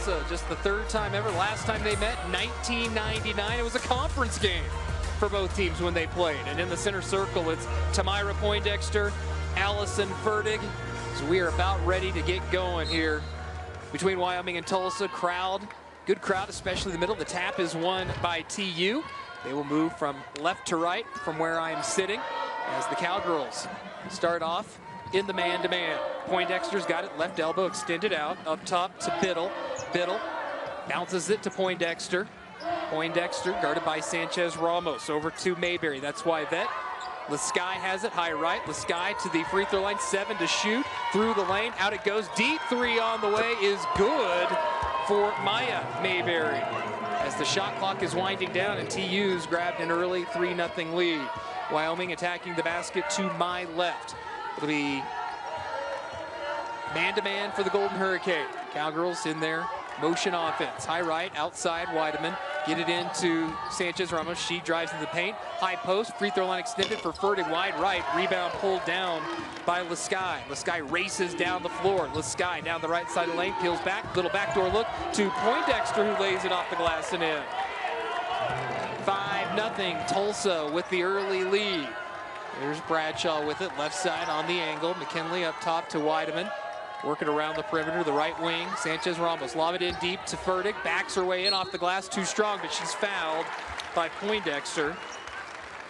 Tulsa. Just the third time ever. Last time they met, 1999. It was a conference game for both teams when they played. And in the center circle, it's Tamira Poindexter, Allison Fertig. So we are about ready to get going here between Wyoming and Tulsa. Crowd, good crowd, especially the middle. The tap is won by TU. They will move from left to right from where I'm sitting as the Cowgirls start off in the man-to-man. Poindexter's got it, left elbow extended out, up top to Biddle. Biddle bounces it to Poindexter. Poindexter guarded by Sanchez Ramos. Over to Mayberry, that's Wyvet. Lasky has it, high right. Lasky to the free throw line, 7 to shoot. Through the lane, out it goes. Deep three on the way is good for Maya Mayberry. As the shot clock is winding down and TU's grabbed an early 3-0 lead. Wyoming attacking the basket to my left. It'll be man-to-man for the Golden Hurricane. Cowgirls in their motion offense. High right, outside, Weideman. Get it into Sanchez Ramos. She drives in the paint. High post, free throw line extended for Fertig, wide right. Rebound pulled down by Lasky. Lasky races down the floor. Lasky down the right side of the lane, peels back. Little backdoor look to Poindexter, who lays it off the glass and in. 5-0, Tulsa with the early lead. There's Bradshaw with it, left side on the angle. McKinley up top to Weideman. Working around the perimeter, the right wing. Sanchez Ramos, lob it in deep to Fertig. Backs her way in off the glass, too strong, but she's fouled by Poindexter.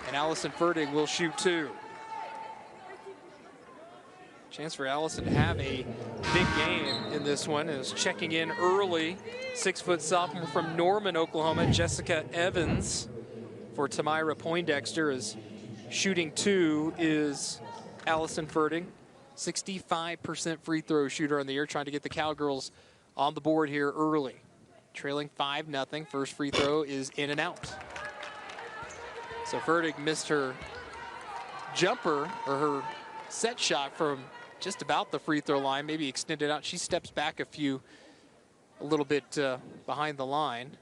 And Allison Fertig will shoot 2. Chance for Allison to have a big game in this one. Is checking in early. 6-foot sophomore from Norman, Oklahoma, Jessica Evans. For Tamira Poindexter, is shooting 2 is Allison Fertig. 65% free throw shooter on the year, trying to get the Cowgirls on the board here early. Trailing 5-0. First free throw is in and out. So Fertig missed her jumper, or her set shot, from just about the free throw line, maybe extended out. She steps back a little bit behind the line.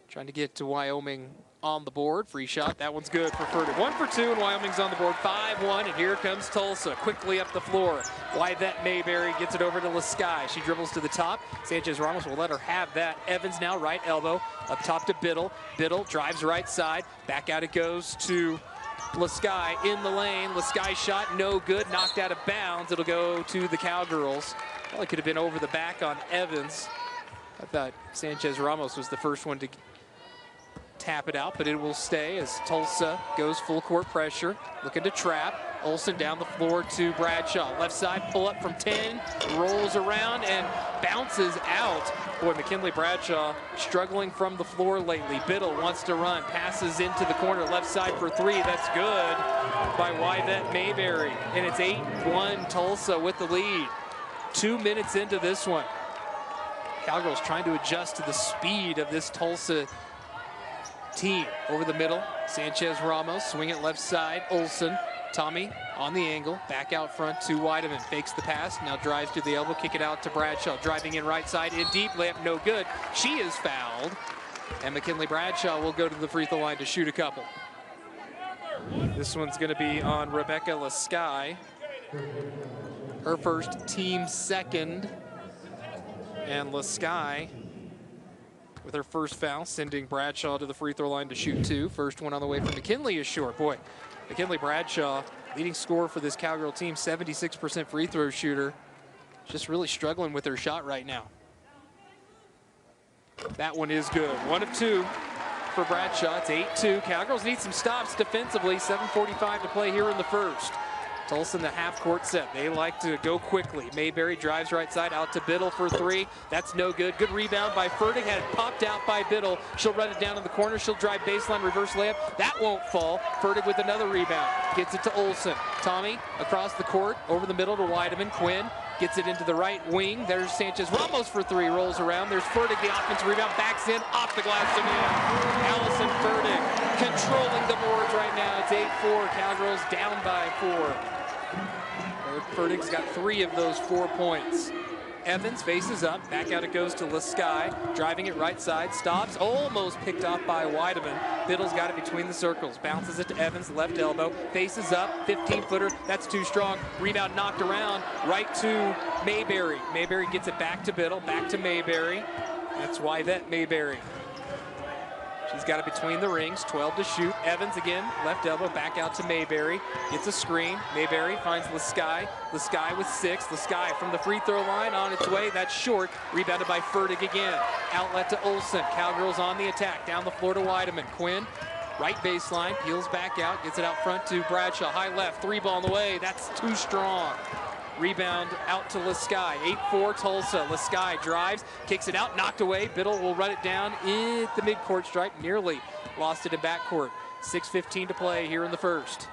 Trying to get to Wyoming on the board. Free shot, that one's good for Fertig. 1 for 2, and Wyoming's on the board. 5-1, and here comes Tulsa quickly up the floor. Wyvet Mayberry gets it over to Lasky. She dribbles to the top. Sanchez Ramos will let her have that. Evans now right elbow up top to Biddle. Biddle drives right side. Back out it goes to Lasky in the lane. Lasky shot no good, knocked out of bounds. It'll go to the Cowgirls. Probably could have been over the back on Evans. I thought Sanchez Ramos was the first one to tap it out, but it will stay as Tulsa goes full court pressure, looking to trap. Olsen down the floor to Bradshaw. Left side, pull up from 10, rolls around and bounces out. Boy, McKinley Bradshaw struggling from the floor lately. Biddle wants to run, passes into the corner, left side for 3. That's good by Wyvet Mayberry. And it's 8-1 Tulsa with the lead. 2 minutes into this one. Cowgirls trying to adjust to the speed of this Tulsa team. Over the middle, Sanchez Ramos, swing it left side, Olsen. Tommy on the angle, back out front to Weideman, fakes the pass, now drives to the elbow, kick it out to Bradshaw, driving in right side, in deep, layup no good. She is fouled, and McKinley Bradshaw will go to the free throw line to shoot a couple. This one's going to be on Rebecca Lasky. Her first, team second, and Lasky with her first foul, sending Bradshaw to the free throw line to shoot 2. First one on the way from McKinley is short. Boy, McKinley Bradshaw, leading scorer for this Cowgirl team, 76% free throw shooter. Just really struggling with her shot right now. That one is good. 1 of 2 for Bradshaw. It's 8-2. Cowgirls need some stops defensively. 7:45 to play here in the first. Tulsa in the half-court set. They like to go quickly. Mayberry drives right side out to Biddle for 3. That's no good. Good rebound by Fertig. Had it popped out by Biddle. She'll run it down in the corner. She'll drive baseline, reverse layup. That won't fall. Fertig with another rebound. Gets it to Olsen. Tommy across the court, over the middle to Weideman. Quinn gets it into the right wing. There's Sanchez Ramos for 3. Rolls around. There's Fertig, the offensive rebound. Backs in, off the glass and in. Allison Fertig controlling the boards right now. It's 8-4. Cowgirls down by 4. Fertig's got 3 of those 4 points. Evans faces up, back out it goes to Lasky, driving it right side, stops, almost picked off by Weideman. Biddle's got it between the circles, bounces it to Evans, left elbow, faces up, 15-footer, that's too strong. Rebound knocked around, right to Mayberry. Mayberry gets it back to Biddle, back to Mayberry. That's Wyvette Mayberry. She's got it between the rings, 12 to shoot. Evans again, left elbow, back out to Mayberry. Gets a screen. Mayberry finds Lasky. Lasky with 6. Lasky from the free throw line on its way. That's short. Rebounded by Fertig again. Outlet to Olsen. Cowgirls on the attack. Down the floor to Weideman. Quinn, right baseline, peels back out, gets it out front to Bradshaw. High left, 3 ball in the way. That's too strong. Rebound out to Lasky. 8-4 Tulsa. Lasky drives, kicks it out, knocked away. Biddle will run it down at the midcourt stripe. Nearly lost it in backcourt. 6:15 to play here in the first.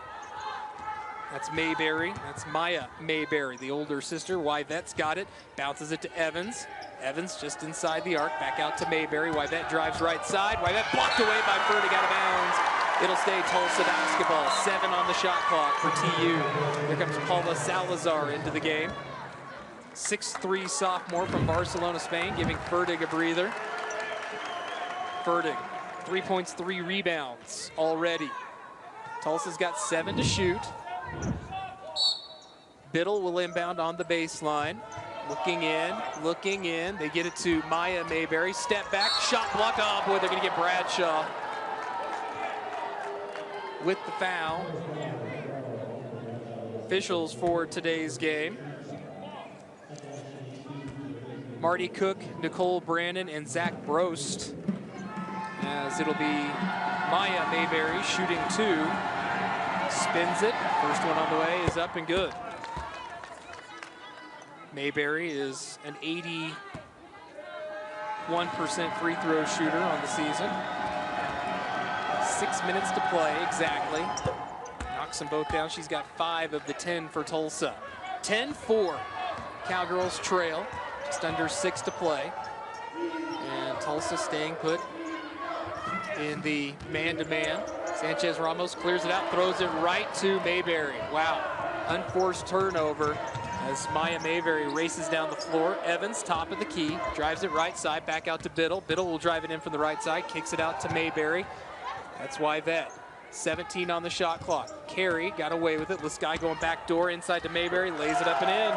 That's Mayberry. That's Maya Mayberry, the older sister. Wyvette's got it. Bounces it to Evans. Evans just inside the arc. Back out to Mayberry. Wyvette drives right side. Wyvette blocked away by Fertig, out of bounds. It'll stay Tulsa basketball. 7 on the shot clock for TU. Here comes Paula Salazar into the game. 6'3" sophomore from Barcelona, Spain, giving Fertig a breather. Fertig, 3 points, 3 rebounds already. Tulsa's got 7 to shoot. Biddle will inbound on the baseline. Looking in. They get it to Maya Mayberry. Step back, shot block. Oh boy, they're gonna get Bradshaw with the foul. Officials for today's game: Marty Cook, Nicole Brannon, and Zach Brost. As it'll be Maya Mayberry shooting 2. Spins it. First one on the way is up and good. Mayberry is an 81% free throw shooter on the season. 6 minutes to play exactly. Knocks them both down. She's got 5 of the 10 for Tulsa. 10-4. Cowgirls trail. Just under 6 to play. And Tulsa staying put in the man-to-man. Sanchez Ramos clears it out, throws it right to Mayberry. Wow. Unforced turnover as Maya Mayberry races down the floor. Evans, top of the key, drives it right side, back out to Biddle. Biddle will drive it in from the right side, kicks it out to Mayberry. That's Wyvette. 17 on the shot clock. Carey got away with it. Lasky going back door inside to Mayberry, lays it up and in.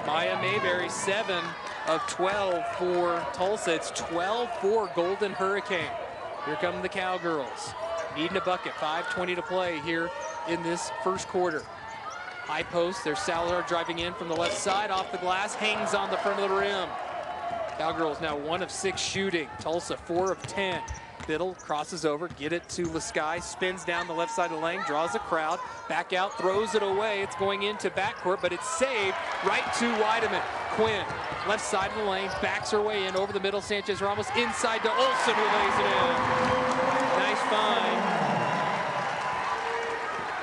Maya Mayberry, 7 of 12 for Tulsa. It's 12-4 Golden Hurricane. Here come the Cowgirls. Needing a bucket, 5:20 to play here in this first quarter. High post, there's Salazar driving in from the left side, off the glass, hangs on the front of the rim. Cowgirls now 1 of 6 shooting. Tulsa 4 of 10. Biddle crosses over, get it to Lasky, spins down the left side of the lane, draws a crowd, back out, throws it away. It's going into backcourt, but it's saved right to Weideman. Quinn, left side of the lane, backs her way in over the middle. Sanchez Ramos inside to Olsen, who lays it in. Nice find.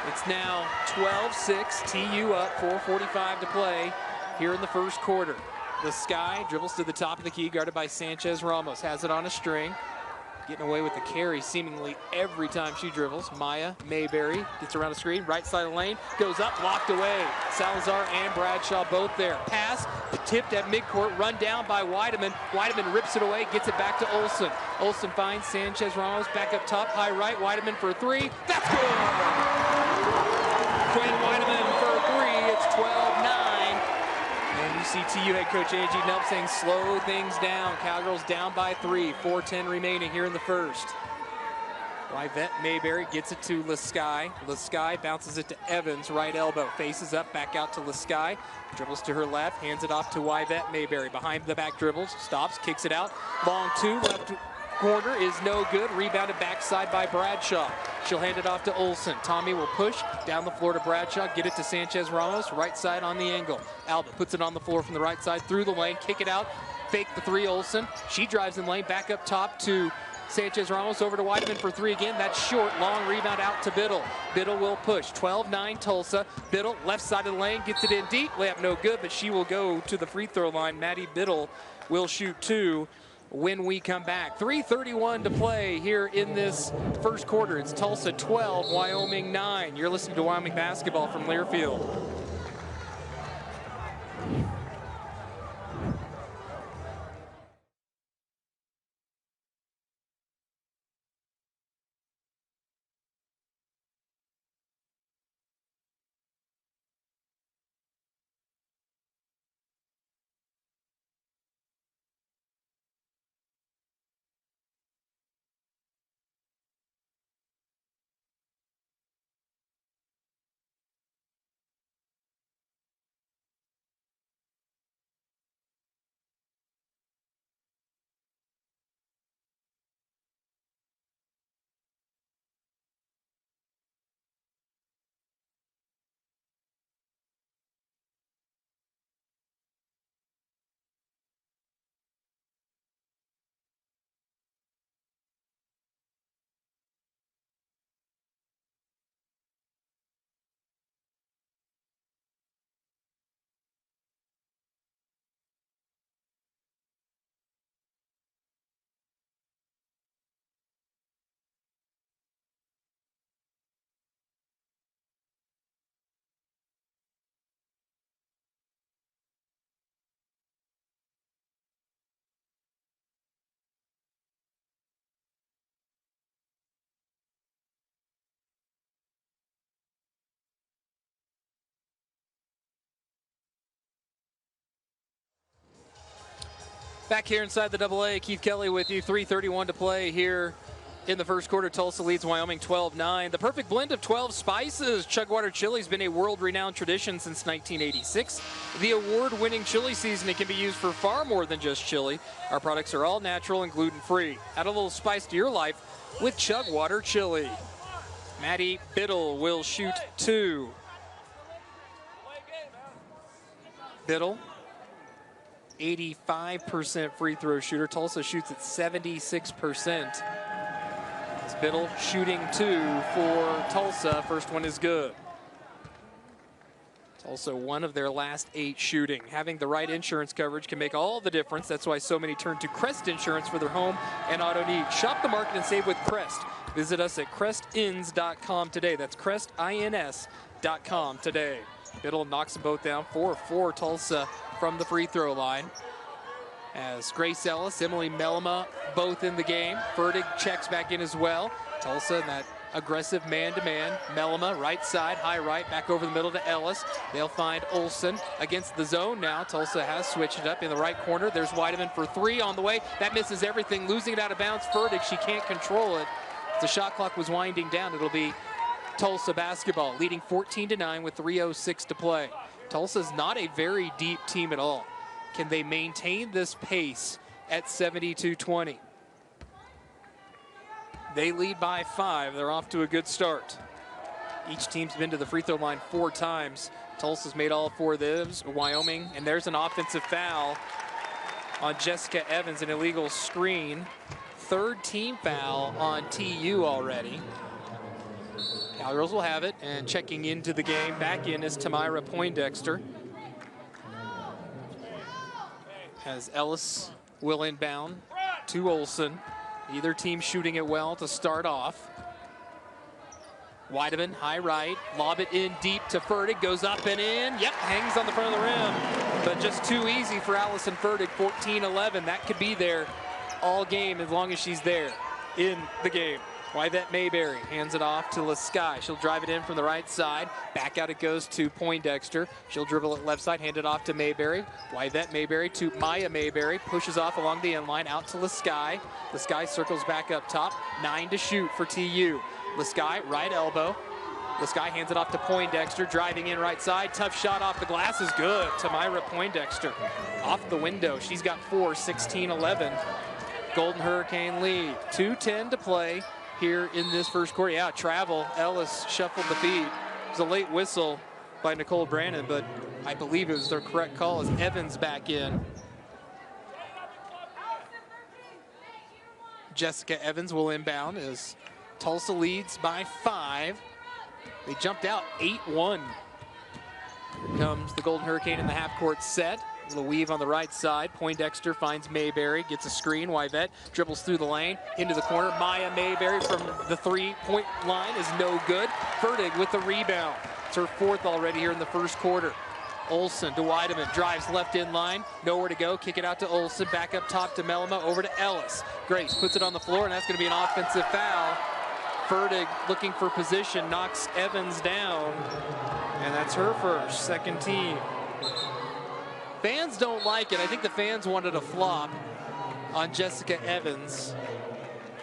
It's now 12-6, TU up, 4:45 to play here in the first quarter. Lasky dribbles to the top of the key, guarded by Sanchez Ramos, has it on a string. Getting away with the carry seemingly every time she dribbles. Maya Mayberry gets around the screen, right side of the lane, goes up, blocked away. Salazar and Bradshaw both there. Pass, tipped at midcourt, run down by Weideman. Weideman rips it away, gets it back to Olsen. Olsen finds Sanchez Ramos back up top, high right. Weideman for 3. That's good! Quinn Weideman for 3. It's 12-9. And you see TU head coach Angie Nelp saying slow things down. Cowgirls down by 3, 4:10 remaining here in the first. Wyvette Mayberry gets it to Lasky. Lasky bounces it to Evans, right elbow. Faces up, back out to Lasky. Dribbles to her left, hands it off to Wyvette Mayberry. Behind the back dribbles, stops, kicks it out. Long 2, left corner is no good. Rebounded backside by Bradshaw. She'll hand it off to Olsen. Tommy will push down the floor to Bradshaw, get it to Sanchez Ramos, right side on the angle. Alba puts it on the floor from the right side, through the lane, kick it out, fake the 3, Olsen. She drives in lane, back up top to Sanchez Ramos, over to Weideman for 3 again. That's short, long rebound out to Biddle. Biddle will push, 12-9 Tulsa. Biddle, left side of the lane, gets it in deep. Layup no good, but she will go to the free throw line. Maddie Biddle will shoot 2. When we come back. 3:31 to play here in this first quarter. It's Tulsa 12, Wyoming 9. You're listening to Wyoming basketball from Learfield. Back here inside the AA, Keith Kelly with you. 3:31 to play here in the first quarter. Tulsa leads Wyoming 12-9. The perfect blend of 12 spices. Chugwater chili has been a world-renowned tradition since 1986. The award-winning chili season, it can be used for far more than just chili. Our products are all natural and gluten-free. Add a little spice to your life with Chugwater chili. Maddie Biddle will shoot 2. Biddle, 85% free throw shooter. Tulsa shoots at 76%. It's Biddle shooting 2 for Tulsa. First one is good. Tulsa, one of their last 8 shooting. Having the right insurance coverage can make all the difference. That's why so many turn to Crest Insurance for their home and auto needs. Shop the market and save with Crest. Visit us at crestins.com today. That's crestins.com today. Biddle knocks them both down. 4-4 Tulsa from the free throw line. As Grace Ellis, Emily Mellema both in the game. Fertig checks back in as well. Tulsa in that aggressive man-to-man. Mellema right side, high right, back over the middle to Ellis. They'll find Olsen against the zone now. Tulsa has switched it up in the right corner. There's Weideman for 3 on the way. That misses everything, losing it out of bounds. Fertig, she can't control it. The shot clock was winding down. It'll be Tulsa basketball, leading 14-9 with 3:06 to play. Tulsa's not a very deep team at all. Can they maintain this pace at 72-20? They lead by 5. They're off to a good start. Each team's been to the free throw line 4 times. Tulsa's made all 4 of those. Wyoming, and there's an offensive foul on Jessica Evans, an illegal screen. 3rd team foul on TU already. Cowgirls will have it, and checking into the game, back in is Tamira Poindexter. As Ellis will inbound to Olsen. Either team shooting it well to start off. Weideman, high right, lob it in deep to Fertig, goes up and in. Yep, hangs on the front of the rim, but just too easy for Allison Fertig. 14-11, that could be there all game as long as she's there in the game. Wyvette Mayberry hands it off to LaSky. She'll drive it in from the right side. Back out it goes to Poindexter. She'll dribble it left side, hand it off to Mayberry. Wyvette Mayberry to Maya Mayberry. Pushes off along the end line, out to LaSky. LaSky circles back up top. 9 to shoot for TU. LaSky, right elbow. LaSky hands it off to Poindexter, driving in right side. Tough shot off the glass is good. Tamira Poindexter off the window. She's got 4, 16-11. Golden Hurricane lead. 2:10 to play here in this first quarter. Yeah, travel. Ellis shuffled the feet. It was a late whistle by Nicole Brandon, but I believe it was their correct call as Evans back in. Jessica Evans will inbound as Tulsa leads by 5. They jumped out 8-1. Here comes the Golden Hurricane in the half-court set. A little weave on the right side. Poindexter finds Mayberry, gets a screen. Wyvette dribbles through the lane, into the corner. Maya Mayberry from the 3-point line is no good. Fertig with the rebound. It's her 4th already here in the first quarter. Olsen to Weideman, drives left in line, nowhere to go. Kick it out to Olsen, back up top to Mellema, over to Ellis. Grace puts it on the floor, and that's going to be an offensive foul. Fertig looking for position, knocks Evans down, and that's her first, 2nd team. Fans don't like it. I think the fans wanted a flop on Jessica Evans.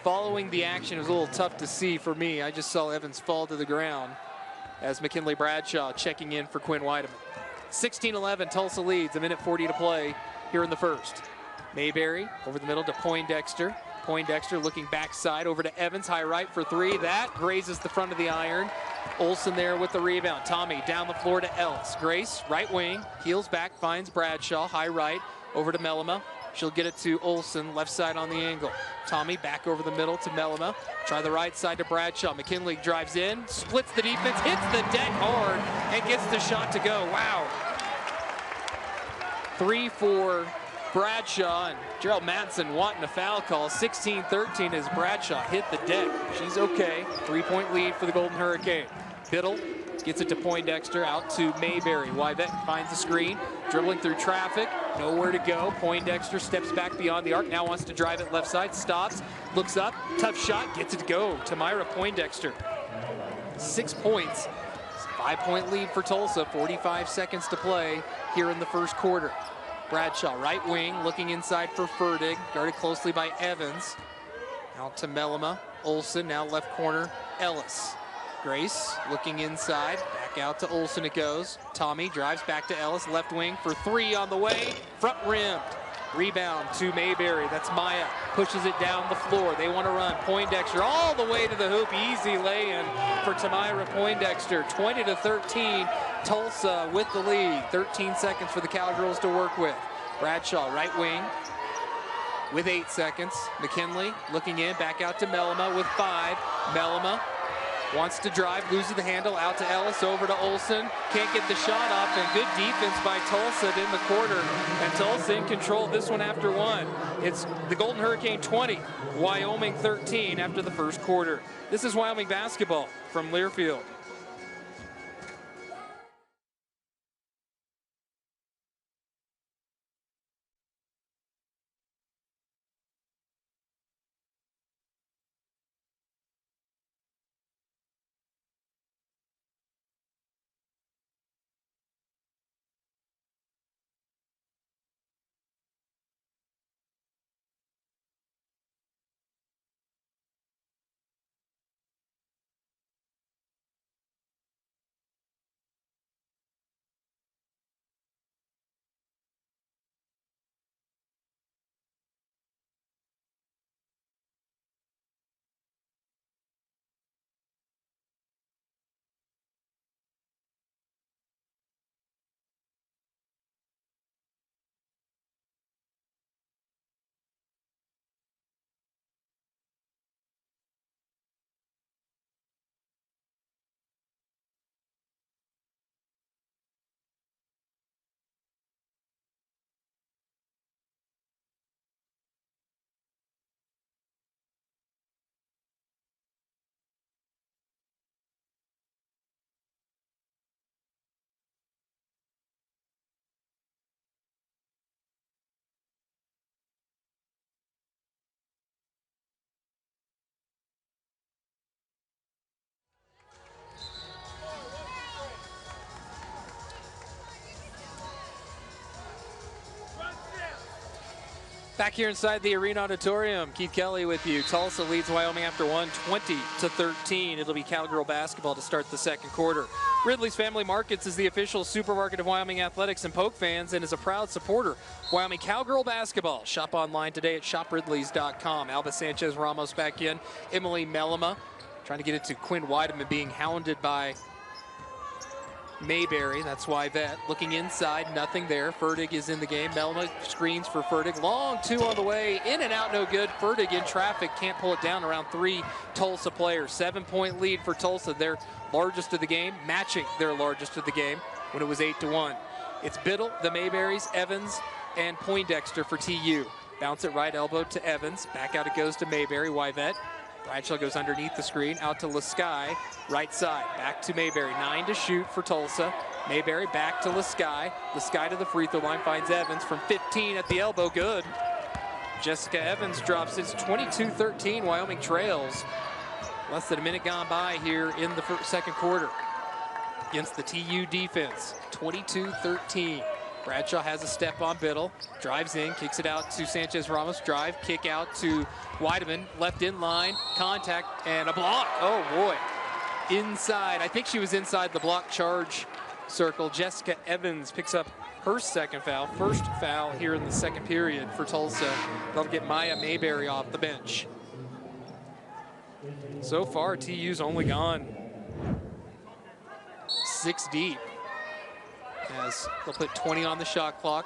Following the action, it was a little tough to see for me. I just saw Evans fall to the ground as McKinley Bradshaw checking in for Quinn Weideman. 16-11, Tulsa leads, 1:40 to play here in the first. Mayberry over the middle to Poindexter. Poindexter looking backside over to Evans, high right for 3. That grazes the front of the iron. Olsen there with the rebound. Tommy down the floor to Ellis. Grace, right wing, heels back, finds Bradshaw, high right, over to Mellema. She'll get it to Olsen, left side on the angle. Tommy back over the middle to Mellema. Try the right side to Bradshaw. McKinley drives in, splits the defense, hits the deck hard, and gets the shot to go. Wow. 3 for Bradshaw, and Gerald Madsen wanting a foul call. 16-13 as Bradshaw hit the deck. She's okay. 3-point lead for the Golden Hurricane. Biddle gets it to Poindexter, out to Mayberry. Wyvette finds the screen, dribbling through traffic, nowhere to go. Poindexter steps back beyond the arc, now wants to drive it left side, stops, looks up, tough shot, gets it to go. Tamira Poindexter. 6 points. 5-point lead for Tulsa, 45 seconds to play here in the first quarter. Bradshaw, right wing, looking inside for Ferdig, guarded closely by Evans. Out to Mellema. Olsen, now left corner, Ellis. Grace looking inside, back out to Olsen it goes. Tommy drives back to Ellis, left wing for three on the way, front rimmed. Rebound to Mayberry, that's Maya, pushes it down the floor. They want to run, Poindexter all the way to the hoop, easy lay-in for Tamira Poindexter. 20-13, Tulsa with the lead. 13 seconds for the Cowgirls to work with. Bradshaw, right wing, with 8 seconds. McKinley looking in, back out to Mellema with 5. Mellema wants to drive, loses the handle, out to Ellis, over to Olsen. Can't get the shot off, and good defense by Tulsa in the quarter. And Tulsa in control of this one after one. It's the Golden Hurricane 20, Wyoming 13 after the first quarter. This is Wyoming basketball from Learfield. Back here inside the Arena Auditorium, Keith Kelly with you. Tulsa leads Wyoming after one, 20-13. It'll be Cowgirl basketball to start the second quarter. Ridley's Family Markets is the official supermarket of Wyoming athletics and Polk fans and is a proud supporter of Wyoming Cowgirl basketball. Shop online today at shopridleys.com. Alba Sanchez Ramos back in. Emily Mellema trying to get it to Quinn Weideman, being hounded by Mayberry. That's why Vet looking inside, nothing there. Ferdig is in the game. Mellema screens for Ferdig. Long two on the way, in and out, no good. Ferdig in traffic, can't pull it down. Around 3 Tulsa players. 7-point lead for Tulsa, their largest of the game, matching their largest of the game when it was 8-1. It's Biddle, the Mayberries, Evans, and Poindexter for TU. Bounce it right elbow to Evans. Back out it goes to Mayberry. Wyvet. Bradshaw goes underneath the screen, out to Lasky, right side, back to Mayberry. 9 to shoot for Tulsa. Mayberry back to Lasky. Lasky to the free throw line, finds Evans from 15 at the elbow, good. Jessica Evans drops it. 22-13, Wyoming trails. Less than a minute gone by here in the second quarter against the TU defense. 22-13. Bradshaw has a step on Biddle, drives in, kicks it out to Sanchez Ramos, drive, kick out to Weideman, left in line, contact, and a block. Oh boy, inside. I think she was inside the block charge circle. Jessica Evans picks up her second foul, first foul here in the second period for Tulsa. That'll get Maya Mayberry off the bench. So far, TU's only gone 6 deep, as they'll put 20 on the shot clock.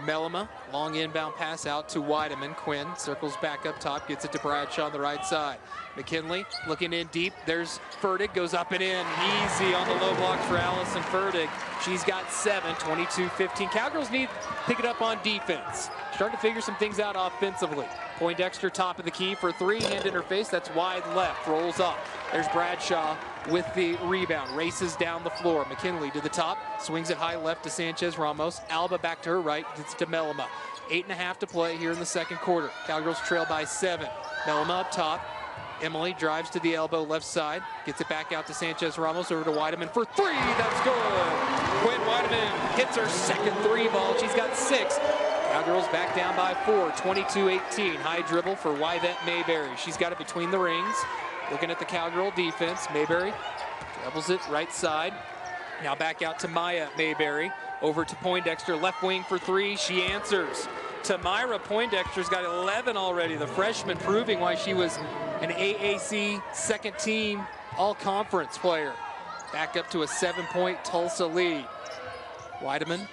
Mellema, long inbound pass out to Weideman. Quinn circles back up top, gets it to Bradshaw on the right side. McKinley looking in deep. There's Ferdig, goes up and in. Easy on the low blocks for Allison Ferdig. She's got 7, 22-15. Cowgirls need to pick it up on defense. Starting to figure some things out offensively. Poindexter top of the key for 3, hand in her face. That's wide left, rolls up. There's Bradshaw with the rebound, races down the floor. McKinley to the top, swings it high left to Sanchez Ramos. Alba back to her right, gets to Mellema. 8.5 to play here in the second quarter. Cowgirls trail by 7. Mellema up top. Emily drives to the elbow left side, gets it back out to Sanchez Ramos, over to Weideman for 3, that's good. Quinn Weideman Weideman hits her second three ball. She's got 6. Cowgirls back down by 4, 22-18. High dribble for Yvette Mayberry. She's got it between the rings. Looking at the Cowgirl defense. Mayberry dribbles it right side. Now back out to Maya Mayberry. Over to Poindexter, left wing for 3. She answers. Tamira Poindexter's got 11 already. The freshman proving why she was an AAC second team all-conference player. Back up to a 7-point Tulsa lead. Weideman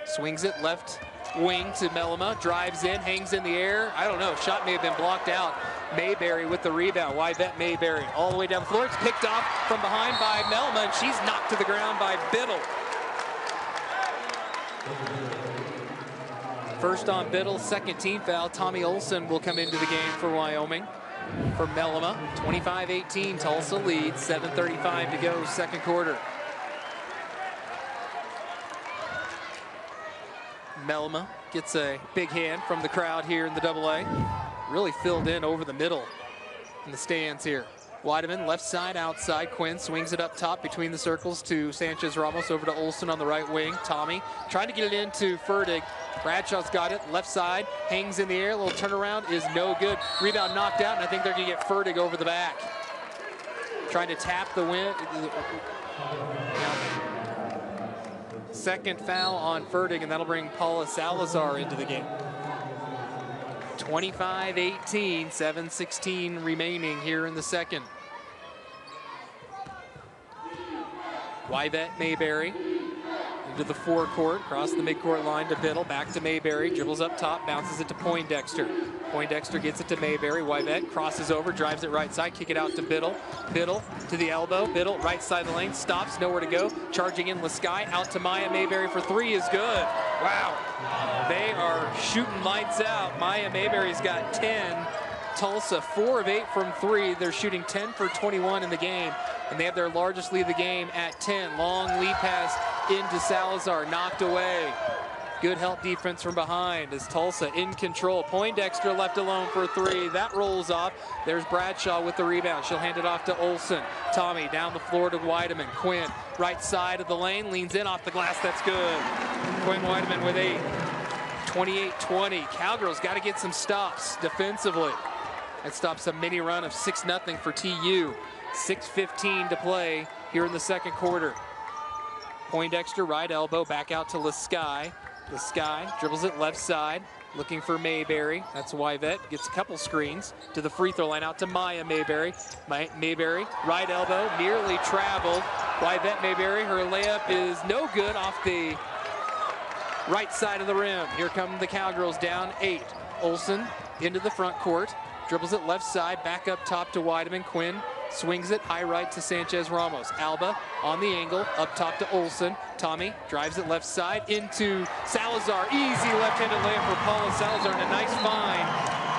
swings it left wing to Mellema, drives in, hangs in the air. I don't know, shot may have been blocked out. Mayberry with the rebound. Yvette Mayberry all the way down the floor. It's picked off from behind by Mellema, and she's knocked to the ground by Biddle. First on Biddle, second team foul. Tommy Olson will come into the game for Wyoming. For Mellema, 25-18, Tulsa leads, 7:35 to go, second quarter. Mellema gets a big hand from the crowd here in the AA. Really filled in over the middle in the stands here. Weideman, left side, outside. Quinn swings it up top between the circles to Sanchez Ramos, over to Olson on the right wing. Tommy trying to get it into Ferdig. Bradshaw's got it, left side, hangs in the air. A little turnaround is no good. Rebound knocked out, and I think they're going to get Ferdig over the back. Trying to tap the win. Second foul on Ferdig, and that'll bring Paula Salazar into the game. 25-18, 7:16 remaining here in the second. Yvette Mayberry into the forecourt, across the midcourt line to Biddle, back to Mayberry, dribbles up top, bounces it to Poindexter. Poindexter gets it to Mayberry. Yvette crosses over, drives it right side, kick it out to Biddle. Biddle to the elbow. Biddle right side of the lane, stops, nowhere to go. Charging in Lasky, out to Maya Mayberry for 3 is good. Wow, they are shooting lights out. Maya Mayberry's got 10. Tulsa 4 of 8 from 3. They're shooting 10 for 21 in the game, and they have their largest lead of the game at 10. Long lead pass into Salazar, knocked away. Good help defense from behind as Tulsa in control. Poindexter left alone for 3. That rolls off. There's Bradshaw with the rebound. She'll hand it off to Olson. Tommy down the floor to Weideman. Quinn, right side of the lane, leans in off the glass. That's good. Quinn Weideman with 8. 28-20. Cowgirls got to get some stops defensively. That stops a mini run of 6-0 for TU. 6:15 to play here in the second quarter. Poindexter, right elbow, back out to Lasky. Lasky dribbles it left side, looking for Mayberry. That's Yvette, gets a couple screens to the free throw line, out to Maya Mayberry. Mayberry, right elbow, nearly traveled. Yvette Mayberry, her layup is no good off the right side of the rim. Here come the Cowgirls down 8. Olson into the front court, dribbles it left side, back up top to Weideman. Quinn swings it high right to Sanchez Ramos. Alba on the angle, up top to Olson. Tommy drives it left side into Salazar. Easy left-handed layup for Paula Salazar, and a nice find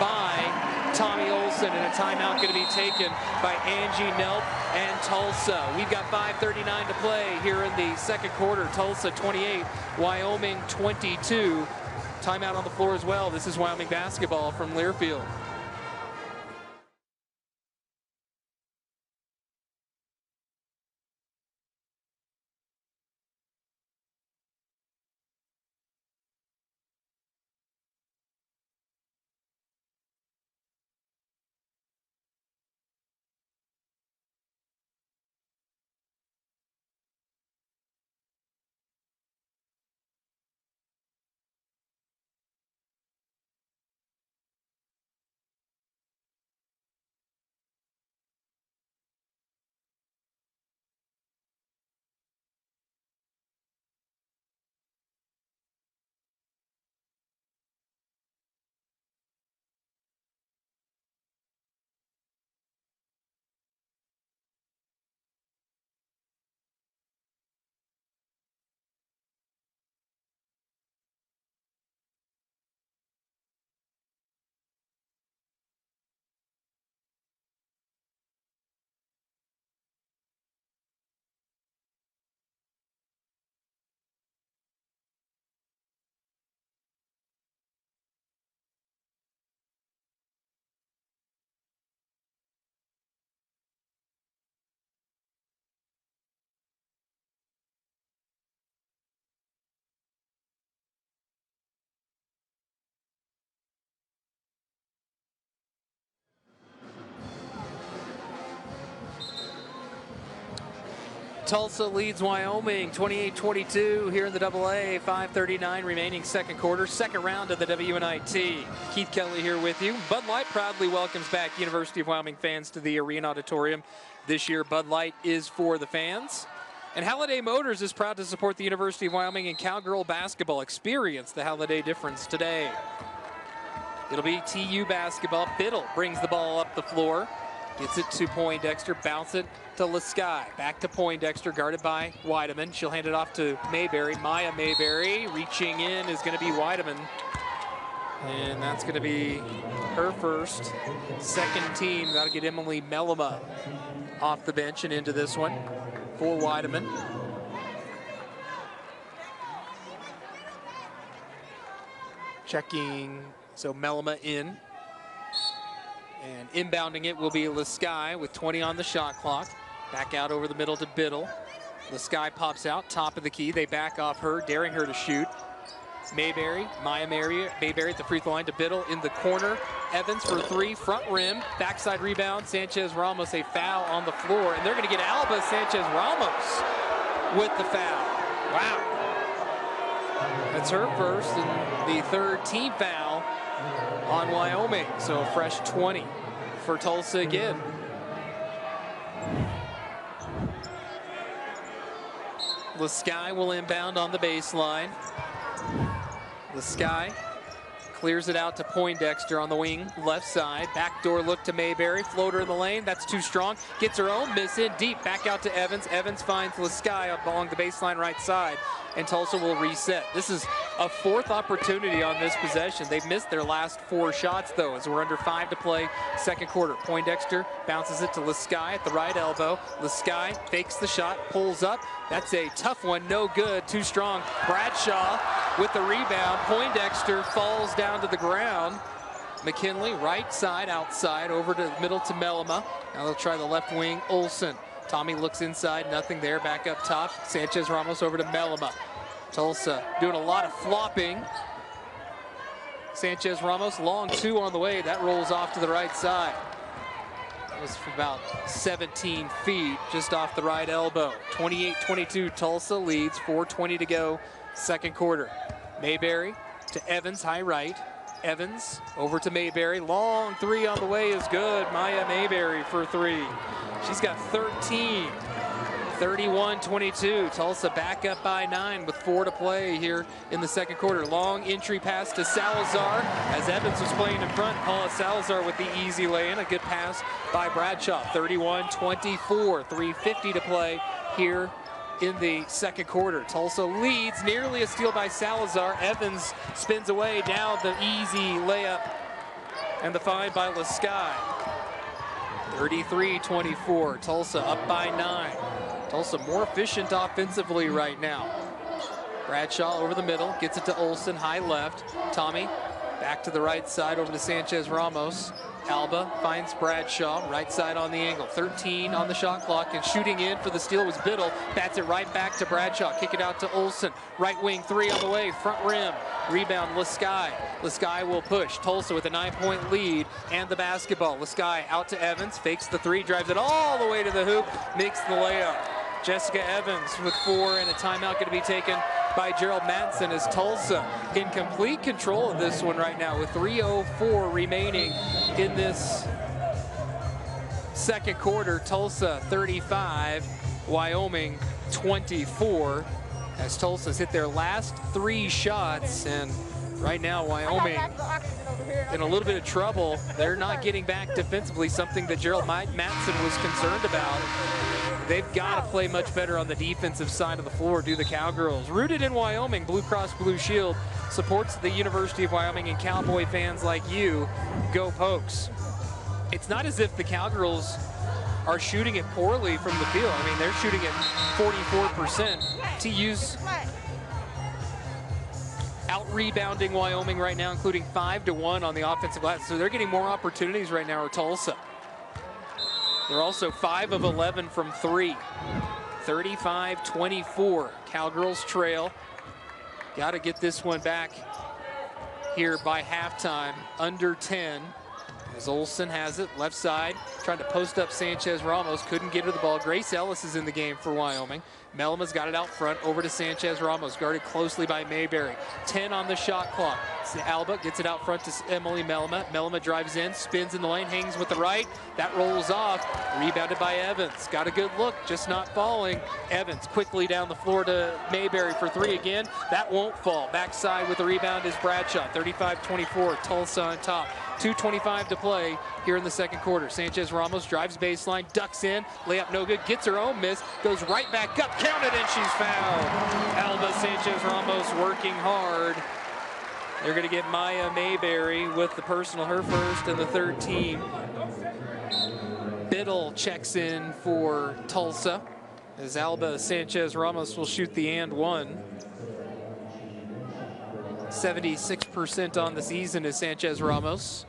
by Tommy Olson, and a timeout going to be taken by Angie Nelp and Tulsa. We've got 5:39 to play here in the second quarter. Tulsa 28, Wyoming 22. Timeout on the floor as well. This is Wyoming basketball from Learfield. Tulsa leads Wyoming 28-22 here in the AA. 5:39 remaining second quarter, second round of the WNIT. Keith Kelly here with you. Bud Light proudly welcomes back University of Wyoming fans to the Arena Auditorium. This year, Bud Light is for the fans. And Halliday Motors is proud to support the University of Wyoming in cowgirl basketball. Experience the Halliday difference today. It'll be TU basketball. Biddle brings the ball up the floor. Gets it to Poindexter, bounce it to Lesky. Back to Poindexter, guarded by Weideman. She'll hand it off to Mayberry. Maya Mayberry reaching in is going to be Weideman. And that's going to be her first. Second team, got to get Emily Mellema off the bench and into this one for Weideman. Checking, so Mellema in. And inbounding it will be Lesky with 20 on the shot clock. Back out over the middle to Biddle. Lesky pops out, top of the key. They back off her, daring her to shoot. Mayberry, Mayberry at the free throw line to Biddle in the corner. Evans for three, front rim, backside rebound. Sanchez Ramos, a foul on the floor. And they're going to get Alba Sanchez Ramos with the foul. Wow. That's her first and the third team foul on Wyoming, so a fresh 20 for Tulsa again. Lesky will inbound on the baseline. Lesky clears it out to Poindexter on the wing, left side. Backdoor look to Mayberry, floater in the lane, that's too strong. Gets her own, miss in deep, back out to Evans. Evans finds Lesky along the baseline right side, and Tulsa will reset. This is a fourth opportunity on this possession. They've missed their last four shots though, as we're under 5 to play, second quarter. Poindexter bounces it to Lesky at the right elbow. Lesky fakes the shot, pulls up. That's a tough one, no good, too strong. Bradshaw with the rebound. Poindexter falls down to the ground. McKinley, right side, outside, over to the middle to Mellema. Now they'll try the left wing, Olsen. Tommy looks inside, nothing there, back up top. Sanchez Ramos over to Mellema. Tulsa doing a lot of flopping. Sanchez Ramos, long two on the way. That rolls off to the right side. That was from about 17 feet, just off the right elbow. 28-22, Tulsa leads, 4:20 to go, second quarter. Mayberry to Evans, high right. Evans over to Mayberry. Long three on the way is good. Maya Mayberry for three. She's got 13. 31-22. Tulsa back up by 9 with 4 to play here in the second quarter. Long entry pass to Salazar as Evans was playing in front. Paula Salazar with the easy lay-in. A good pass by Bradshaw. 31-24. 3:50 to play here in the second quarter. Tulsa leads, nearly a steal by Salazar. Evans spins away, down the easy layup, and the find by Lesky. 33-24, Tulsa up by 9. Tulsa more efficient offensively right now. Bradshaw over the middle, gets it to Olsen, high left. Tommy back to the right side over to Sanchez Ramos. Alba finds Bradshaw, right side on the angle. 13 on the shot clock, and shooting in for the steal was Biddle. Bats it right back to Bradshaw. Kick it out to Olsen. Right wing three on the way, front rim. Rebound, Lesky. Lesky will push. Tulsa with a 9-point lead and the basketball. Lesky out to Evans, fakes the three, drives it all the way to the hoop, makes the layup. Jessica Evans with 4, and a timeout going to be taken by Gerald Madsen as Tulsa in complete control of this one right now with 3:04 remaining in this second quarter. Tulsa 35, Wyoming 24, as Tulsa's hit their last 3 shots, and right now Wyoming in a little bit of trouble. They're not getting back defensively, something that Gerald Madsen was concerned about. They've got to play much better on the defensive side of the floor, do the Cowgirls. Rooted in Wyoming, Blue Cross Blue Shield supports the University of Wyoming and Cowboy fans like you. Go Pokes. It's not as if the Cowgirls are shooting it poorly from the field. I mean, they're shooting at 44%. TU's out-rebounding Wyoming right now, including 5-1 on the offensive glass. So they're getting more opportunities right now, or Tulsa. They're also 5 of 11 from 3. 35-24. Cowgirls trail. Got to get this one back here by halftime. Under 10. As Olsen has it, left side, trying to post up Sanchez Ramos, couldn't get her the ball. Grace Ellis is in the game for Wyoming. Melma's got it out front, over to Sanchez Ramos, guarded closely by Mayberry. 10 on the shot clock. Alba gets it out front to Emily Melma. Melma drives in, spins in the lane, hangs with the right. That rolls off, rebounded by Evans. Got a good look, just not falling. Evans quickly down the floor to Mayberry for three again. That won't fall. Backside with the rebound is Bradshaw. 35-24, Tulsa on top. 2:25 to play here in the second quarter. Sanchez Ramos drives baseline, ducks in, layup no good, gets her own miss, goes right back up, counted, and she's fouled. Alba Sanchez Ramos working hard. They're going to get Maya Mayberry with the personal, her first and the third team. Biddle checks in for Tulsa as Alba Sanchez Ramos will shoot the and one. 76% on the season is Sanchez Ramos.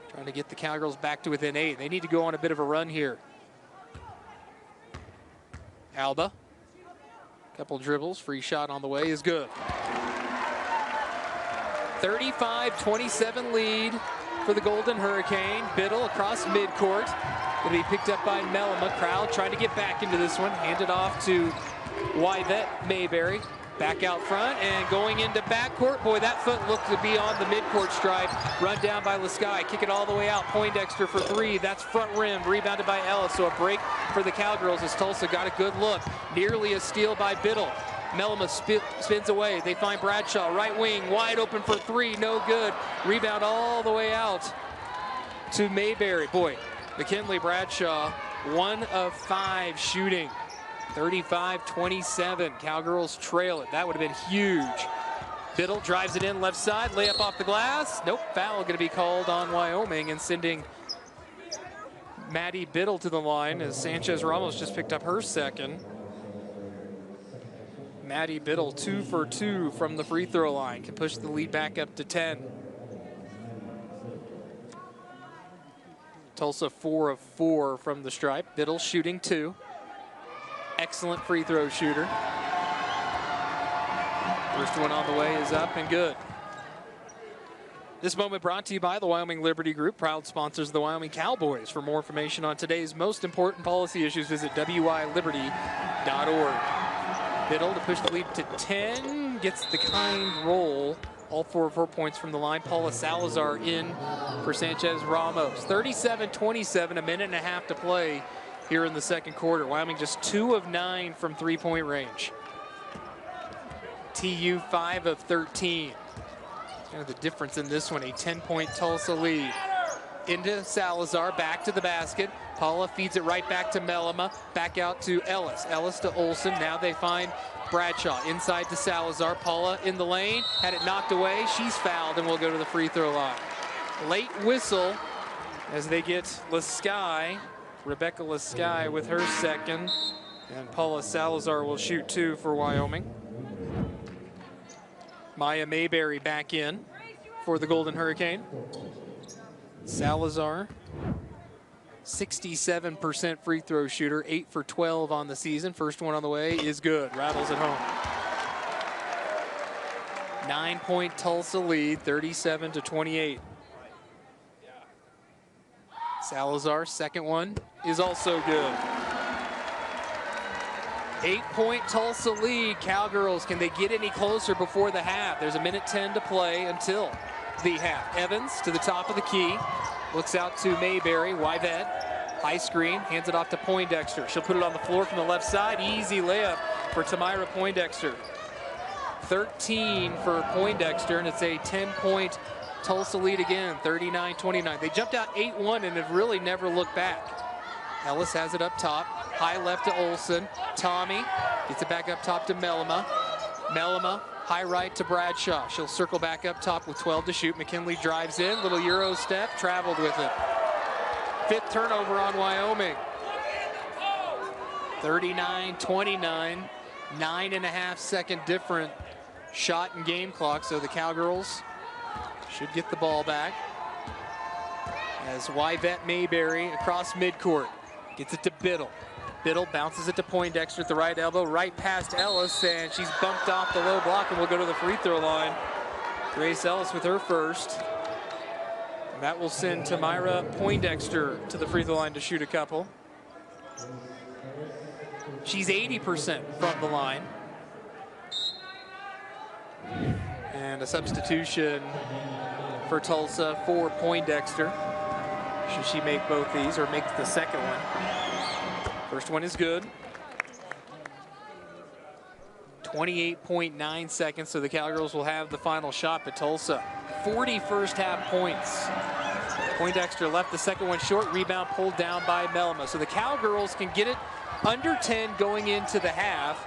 Trying to get the Cowgirls back to within 8. They need to go on a bit of a run here. Alba, couple dribbles, free shot on the way is good. 35-27 lead for the Golden Hurricane. Biddle across midcourt. Going to be picked up by Melma. Crowd trying to get back into this one. Handed off to Wyvette Mayberry. Back out front and going into backcourt. Boy, that foot looked to be on the midcourt stripe. Run down by Lasky. Kick it all the way out. Poindexter for three. That's front rim. Rebounded by Ellis. So a break for the Cowgirls as Tulsa got a good look. Nearly a steal by Biddle. Melma spins away. They find Bradshaw. Right wing. Wide open for three. No good. Rebound all the way out to Mayberry. Boy, McKinley Bradshaw, 1 of 5 shooting. 35-27. Cowgirls trail it. That would have been huge. Biddle drives it in left side. Layup off the glass. Nope. Foul going to be called on Wyoming and sending Maddie Biddle to the line as Sanchez Ramos just picked up her second. Maddie Biddle 2 for 2 from the free throw line. Can push the lead back up to 10. Tulsa 4 of 4 from the stripe. Biddle shooting 2. Excellent free throw shooter. First one on the way is up and good. This moment brought to you by the Wyoming Liberty Group, proud sponsors of the Wyoming Cowboys. For more information on today's most important policy issues, visit wyliberty.org. Biddle to push the lead to 10, gets the kind roll. All 4 of her points from the line. Paula Salazar in for Sanchez Ramos. 37-27, a minute and a half to play here in the second quarter. Wyoming just 2 of 9 from three-point range. TU 5 of 13. Kind of the difference in this one, a 10-point Tulsa lead. Into Salazar, back to the basket. Paula feeds it right back to Melma, back out to Ellis. Ellis to Olsen. Now they find Bradshaw inside to Salazar. Paula in the lane, had it knocked away. She's fouled and will go to the free throw line. Late whistle as they get Lasky. Rebecca Lasky with her second. And Paula Salazar will shoot 2 for Wyoming. Maya Mayberry back in for the Golden Hurricane. Salazar, 67% free throw shooter, 8 for 12 on the season. First one on the way is good, rattles it home. 9-point Tulsa lead, 37-28. Salazar, second one is also good. 8-point Tulsa lead. Cowgirls, can they get any closer before the half? There's a minute 10 to play until the half. Evans to the top of the key. Looks out to Mayberry. Wyvette, high screen, hands it off to Poindexter. She'll put it on the floor from the left side. Easy layup for Tamira Poindexter. 13 for Poindexter, and it's a 10-point Tulsa lead again, 39-29. They jumped out 8-1 and have really never looked back. Ellis has it up top. High left to Olsen. Tommy gets it back up top to Melma. Melma, high right to Bradshaw. She'll circle back up top with 12 to shoot. McKinley drives in, little Euro step, traveled with it. 5th turnover on Wyoming. 39-29, 9.5 second different shot and game clock, so the Cowgirls should get the ball back. As Wyvette Mayberry across midcourt, gets it to Biddle. Biddle bounces it to Poindexter at the right elbow, right past Ellis, and she's bumped off the low block and will go to the free throw line. Grace Ellis with her first. And that will send Tamira Poindexter to the free throw line to shoot a couple. She's 80% from the line. And a substitution for Tulsa for Poindexter. Should she make both these or make the second one? First one is good. 28.9 seconds, so the Cowgirls will have the final shot, but Tulsa, 40 first half points. Poindexter left the second one short, rebound pulled down by Melma. So the Cowgirls can get it under 10 going into the half.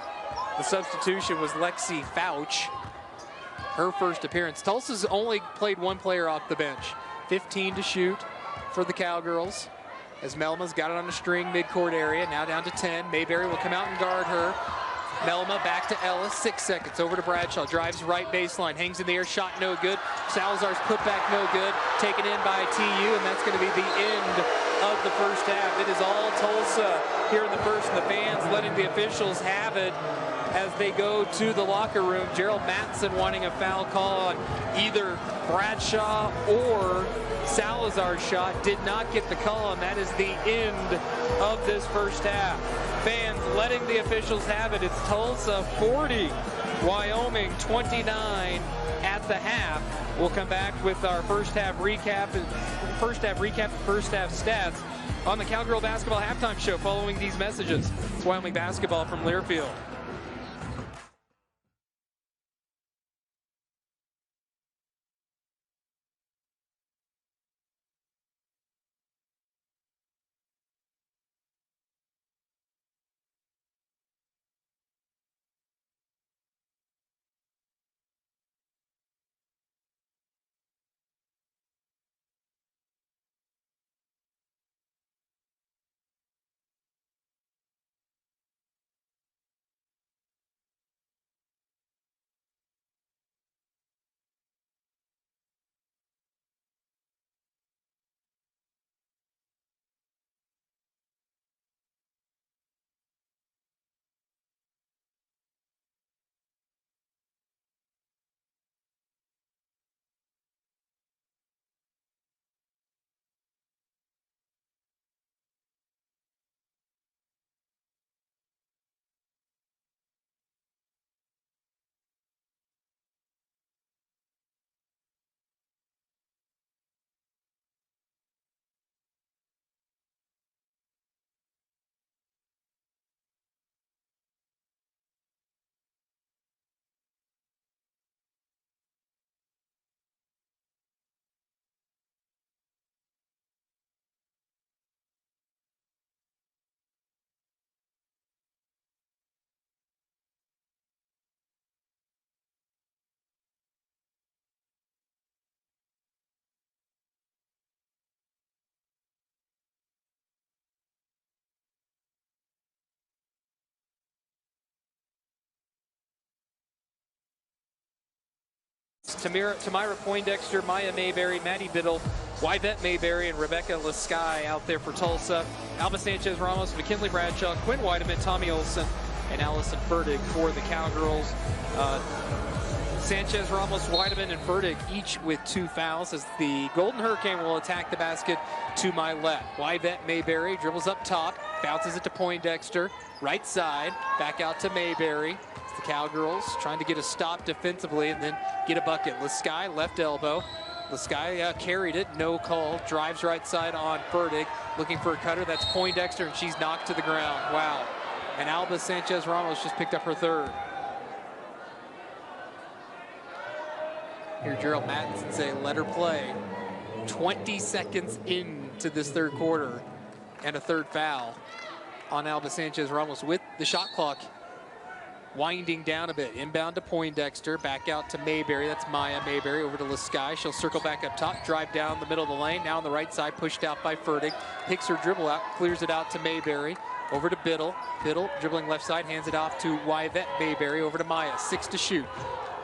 The substitution was Lexi Fouch, her first appearance. Tulsa's only played one player off the bench. 15 to shoot for the Cowgirls, as Melma's got it on the string midcourt area, now down to 10. Mayberry will come out and guard her. Melma back to Ellis, 6 seconds, over to Bradshaw, drives right baseline, hangs in the air, shot no good. Salazar's putback no good, taken in by TU, and that's going to be the end of the first half. It is all Tulsa here in the first, and the fans letting the officials have it as they go to the locker room. Gerald Matson wanting a foul call on either Bradshaw or Salazar's shot. Did not get the call, and that is the end of this first half. Fans letting the officials have it. It's Tulsa 40, Wyoming 29 at the half. We'll come back with our first half recap, first half stats on the Cowgirl Basketball Halftime Show following these messages. It's Wyoming basketball from Learfield. Tamira Poindexter, Maya Mayberry, Maddie Biddle, Yvette Mayberry, and Rebecca Lasky out there for Tulsa. Alba Sanchez-Ramos, McKinley Bradshaw, Quinn Weideman, Tommy Olson, and Allison Ferdig for the Cowgirls. Sanchez-Ramos, Weideman, and Ferdig each with 2 fouls as the Golden Hurricane will attack the basket to my left. Yvette Mayberry dribbles up top, bounces it to Poindexter, right side, back out to Mayberry. The Cowgirls trying to get a stop defensively and then get a bucket. Lasky, left elbow. Lasky carried it, no call. Drives right side on Ferdig, looking for a cutter. That's Poindexter, and she's knocked to the ground. Wow. And Alba Sanchez-Ramos just picked up her 3rd. Here Gerald Matson say, let her play. 20 seconds into this 3rd quarter, and a 3rd foul on Alba Sanchez-Ramos with the shot clock winding down a bit. Inbound to Poindexter, back out to Mayberry. That's Maya Mayberry over to Lasky. She'll circle back up top, drive down the middle of the lane. Now on the right side, pushed out by Ferdig. Picks her dribble out, clears it out to Mayberry. Over to Biddle. Biddle dribbling left side, hands it off to Yvette Mayberry. Over to Maya, 6 to shoot.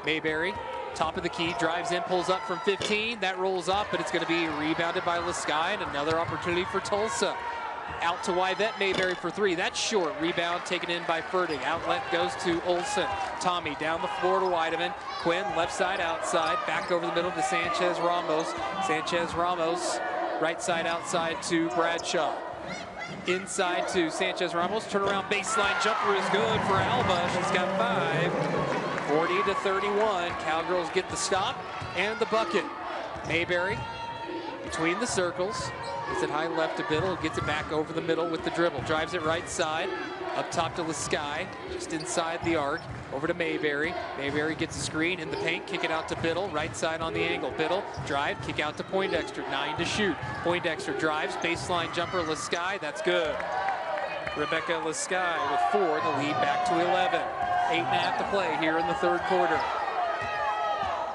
Mayberry, top of the key, drives in, pulls up from 15. That rolls off, but it's going to be rebounded by Lasky, and another opportunity for Tulsa. Out to Wyvette Mayberry for three. That's short. Rebound taken in by Fertig. Outlet goes to Olson. Tommy down the floor to Weideman. Quinn left side outside. Back over the middle to Sanchez Ramos. Sanchez Ramos right side outside to Bradshaw. Inside to Sanchez Ramos. Turnaround baseline jumper is good for Alba. She's got 5. 40-31. Cowgirls get the stop and the bucket. Mayberry between the circles. Gets it high left to Biddle. Gets it back over the middle with the dribble. Drives it right side. Up top to Lasky. Just inside the arc. Over to Mayberry. Mayberry gets a screen in the paint. Kick it out to Biddle. Right side on the angle. Biddle drive. Kick out to Poindexter. 9 to shoot. Poindexter drives. Baseline jumper. Lasky. That's good. Rebecca Lasky with 4. The lead back to 11. 8.5 to play here in the third quarter.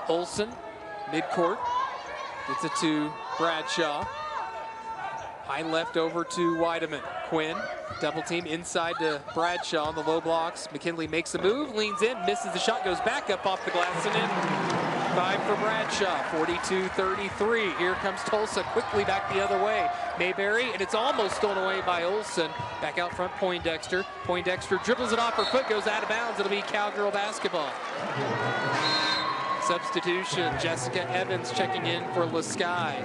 Olson, midcourt. Gets it to Bradshaw. High left over to Weideman. Quinn, double team inside to Bradshaw on the low blocks. McKinley makes a move, leans in, misses the shot, goes back up off the glass and in. 5 for Bradshaw, 42-33. Here comes Tulsa quickly back the other way. Mayberry, and it's almost stolen away by Olson. Back out front, Poindexter. Poindexter dribbles it off her foot, goes out of bounds. It'll be Cowgirl basketball. Substitution, Jessica Evans checking in for Lasky.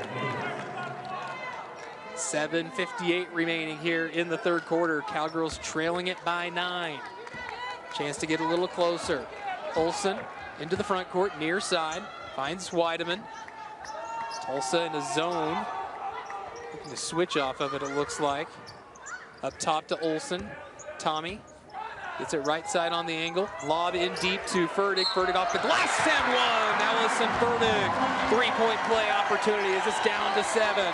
7:58 remaining here in the third quarter. Cowgirls trailing it by 9. Chance to get a little closer. Olson into the front court, near side. Finds Weideman. Tulsa in a zone. Looking to switch off of it, it looks like. Up top to Olson. Tommy gets it right side on the angle. Lob in deep to Fertig. Fertig off the glass and one. Allison Fertig. 3-point play opportunity as it's down to 7.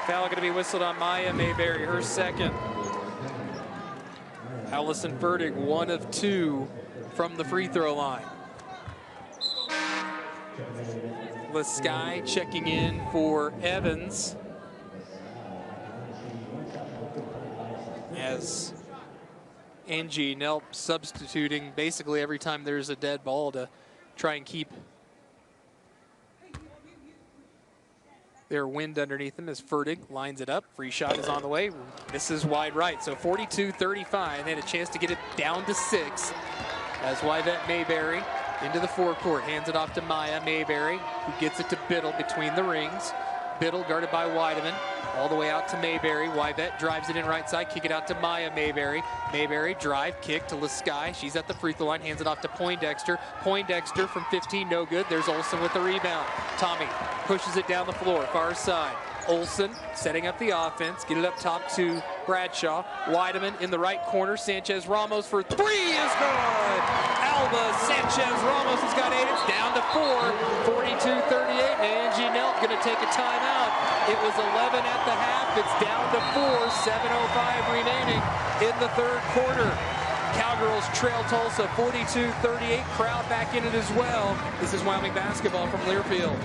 Foul going to be whistled on Maya Mayberry, her second. Allison Fertig, 1 of 2 from the free throw line. Lasky checking in for Evans. As Angie Nelp substituting basically every time there's a dead ball to try and keep their wind underneath them as Fertig lines it up. Free shot is on the way. This is wide right. So 42-35. They had a chance to get it down to 6 as Wyvette Mayberry into the forecourt. Hands it off to Maya Mayberry, who gets it to Biddle between the rings. Biddle guarded by Weideman. All the way out to Mayberry. Wyvette drives it in right side. Kick it out to Maya Mayberry. Mayberry drive, kick to Lasky. She's at the free throw line. Hands it off to Poindexter. Poindexter from 15, no good. There's Olson with the rebound. Tommy pushes it down the floor, far side. Olson setting up the offense. Get it up top to Bradshaw. Weideman in the right corner. Sanchez Ramos for 3 is good. Alba Sanchez Ramos has got 8. It's down to 4. 42-38. Angie Nelp going to take a timeout. It was 11 at the half. It's down to 4. 7:05 remaining in the third quarter. Cowgirls trail Tulsa 42-38. Crowd back in it as well. This is Wyoming basketball from Learfield.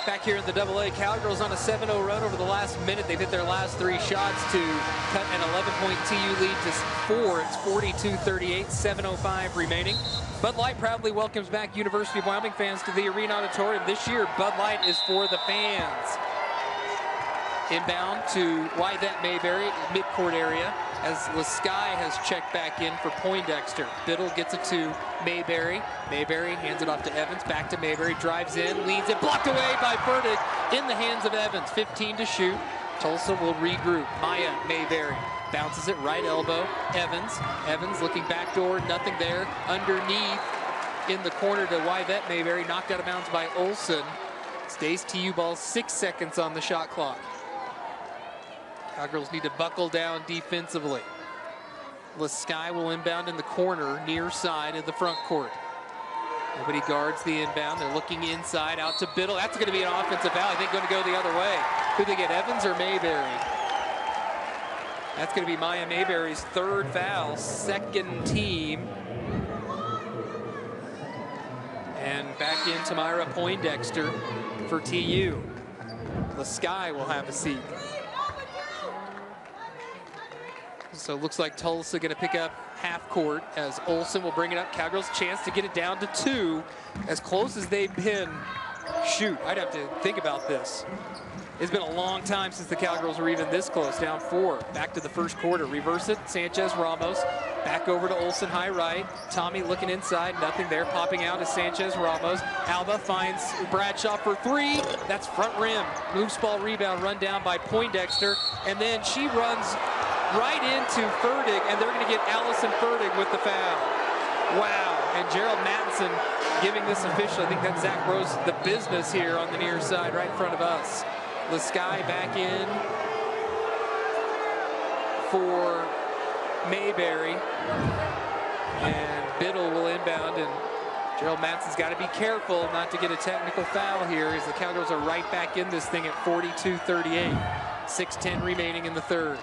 Back here in the AA, Cowgirls on a 7-0 run over the last minute. They've hit their last 3 shots to cut an 11-point TU lead to 4. It's 42-38, 7:05 remaining. Bud Light proudly welcomes back University of Wyoming fans to the Arena Auditorium. This year, Bud Light is for the fans. Inbound to Wyvette Mayberry, midcourt area, as Lasky has checked back in for Poindexter. Biddle gets it to Mayberry. Mayberry hands it off to Evans, back to Mayberry, drives in, leads it, blocked away by Fertig in the hands of Evans. 15 to shoot. Tulsa will regroup. Maya Mayberry bounces it, right elbow. Evans looking backdoor, nothing there. Underneath in the corner to Wyvette Mayberry, knocked out of bounds by Olson. Stays TU ball, 6 seconds on the shot clock. Cowgirls need to buckle down defensively. Lasky will inbound in the corner, near side of the front court. Nobody guards the inbound. They're looking inside, out to Biddle. That's going to be an offensive foul. I think going to go the other way. Who they get, Evans or Mayberry? That's going to be Maya Mayberry's 3rd foul, 2nd team. And back in Tamira Poindexter for TU. Lasky will have a seat. So it looks like Tulsa going to pick up half court as Olson will bring it up. Cowgirls chance to get it down to 2. As close as they've been, shoot, I'd have to think about this. It's been a long time since the Cowgirls were even this close, down 4. Back to the first quarter, reverse it, Sanchez Ramos. Back over to Olson, high right. Tommy looking inside, nothing there. Popping out is Sanchez Ramos. Alba finds Bradshaw for 3. That's front rim. Loose ball rebound, run down by Poindexter. And then she runs right into Fertig, and they're going to get Allison Fertig with the foul. Wow, and Gerald Mattinson giving this official, I think that's Zach Rose, the business here on the near side right in front of us. Lasky back in for Mayberry, and Biddle will inbound, and Gerald Mattinson's got to be careful not to get a technical foul here as the Cowgirls are right back in this thing at 42-38. 6:10 remaining in the 3rd.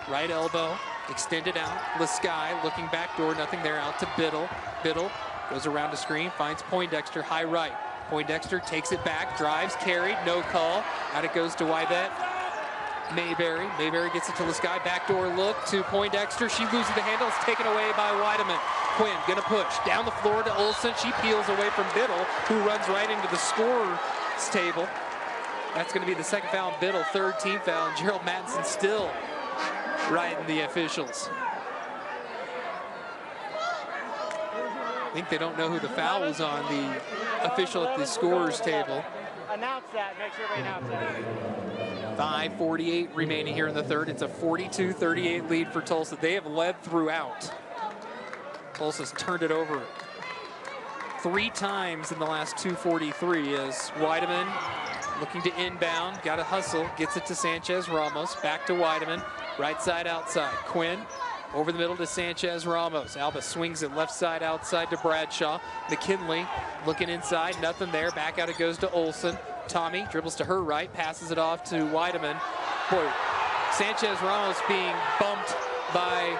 Right elbow, extended out. Lasky looking backdoor, nothing there, out to Biddle. Biddle goes around the screen, finds Poindexter, high right. Poindexter takes it back, drives, carried, no call. Out it goes to Wyvette Mayberry. Mayberry gets it to Lasky, backdoor look to Poindexter. She loses the handle, it's taken away by Weideman. Quinn gonna push down the floor to Olson. She peels away from Biddle, who runs right into the scorer's table. That's gonna be the 2nd foul on Biddle, 3rd team foul, and Gerald Mattinson still riding the officials. I think they don't know who the foul was on, the official at the scorer's table. Announce that, make sure everybody announce that. 5:48 remaining here in the 3rd. It's a 42-38 lead for Tulsa. They have led throughout. Tulsa's turned it over 3 times in the last 2:43 as Weideman looking to inbound, got to hustle, gets it to Sanchez Ramos, back to Weideman, right side outside. Quinn over the middle to Sanchez Ramos. Alba swings it left side outside to Bradshaw. McKinley looking inside, nothing there. Back out it goes to Olson. Tommy dribbles to her right, passes it off to Weideman. Boy, Sanchez Ramos being bumped by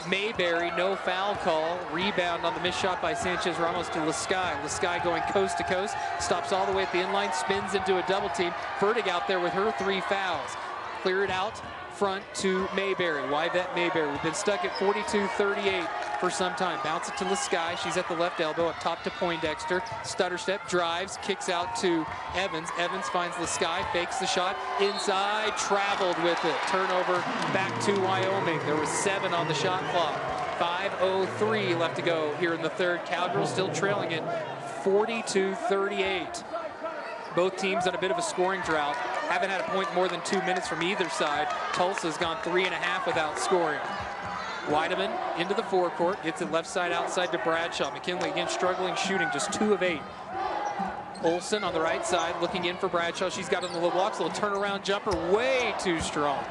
Mayberry, no foul call. Rebound on the missed shot by Sanchez Ramos to Lasky. Lasky going coast to coast, stops all the way at the inline, spins into a double team. Fertig out there with her 3 fouls. Clear it out front to Mayberry. Wyvette Mayberry. We've been stuck at 42-38 for some time. Bounce it to Lasky. She's at the left elbow, up top to Poindexter. Stutter step, drives, kicks out to Evans. Evans finds Lasky, fakes the shot, inside, traveled with it. Turnover back to Wyoming. There was 7 on the shot clock. 5:03 left to go here in the 3rd. Cowgirls still trailing it 42-38. Both teams on a bit of a scoring drought. Haven't had a point more than 2 minutes from either side. Tulsa's gone 3.5 without scoring. Weideman into the forecourt, gets it left side outside to Bradshaw. McKinley again struggling shooting, just 2 of 8. Olson on the right side looking in for Bradshaw. She's got on the low blocks, a little turnaround jumper, way too strong.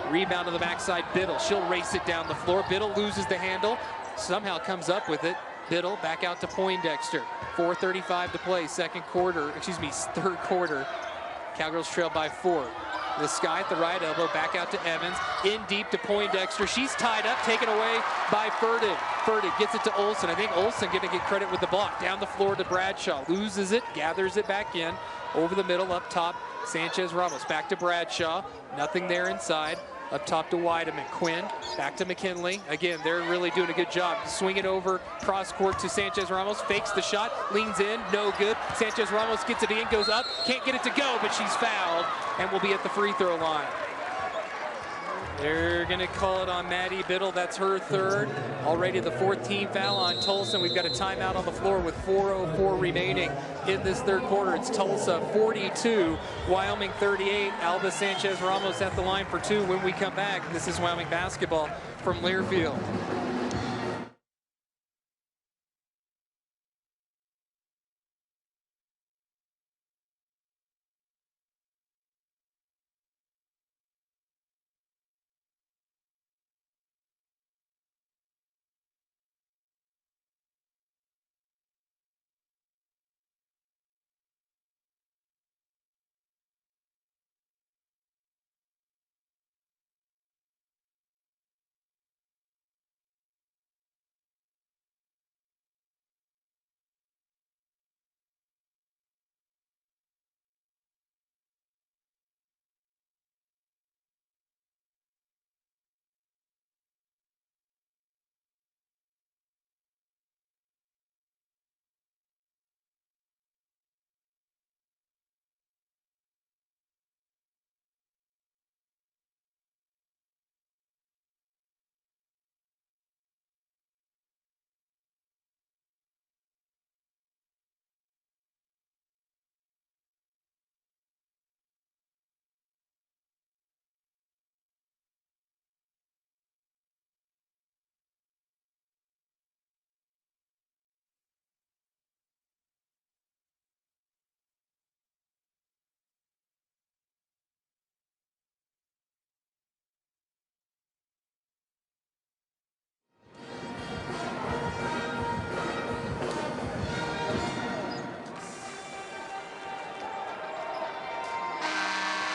Rebound to the backside, Biddle. She'll race it down the floor. Biddle loses the handle, somehow comes up with it. Biddle back out to Poindexter. 4:35 to play, 3rd quarter. Cowgirls trail by 4. The Sky at the right elbow, back out to Evans, in deep to Poindexter. She's tied up, taken away by Furtick. Furtick gets it to Olsen. I think Olsen going to get credit with the block. Down the floor to Bradshaw, loses it, gathers it back in, over the middle, up top, Sanchez Ramos. Back to Bradshaw, nothing there inside. Up top to Weideman. Quinn, back to McKinley. Again, they're really doing a good job. Swing it over, cross court to Sanchez Ramos. Fakes the shot, leans in, no good. Sanchez Ramos gets it in, goes up, can't get it to go, but she's fouled and will be at the free throw line. They're going to call it on Maddie Biddle. That's her third. Already the 14th foul on Tulsa. We've got a timeout on the floor with 4:04 remaining in this third quarter. It's Tulsa 42, Wyoming 38. Alba Sanchez Ramos at the line for two. When we come back, this is Wyoming basketball from Learfield.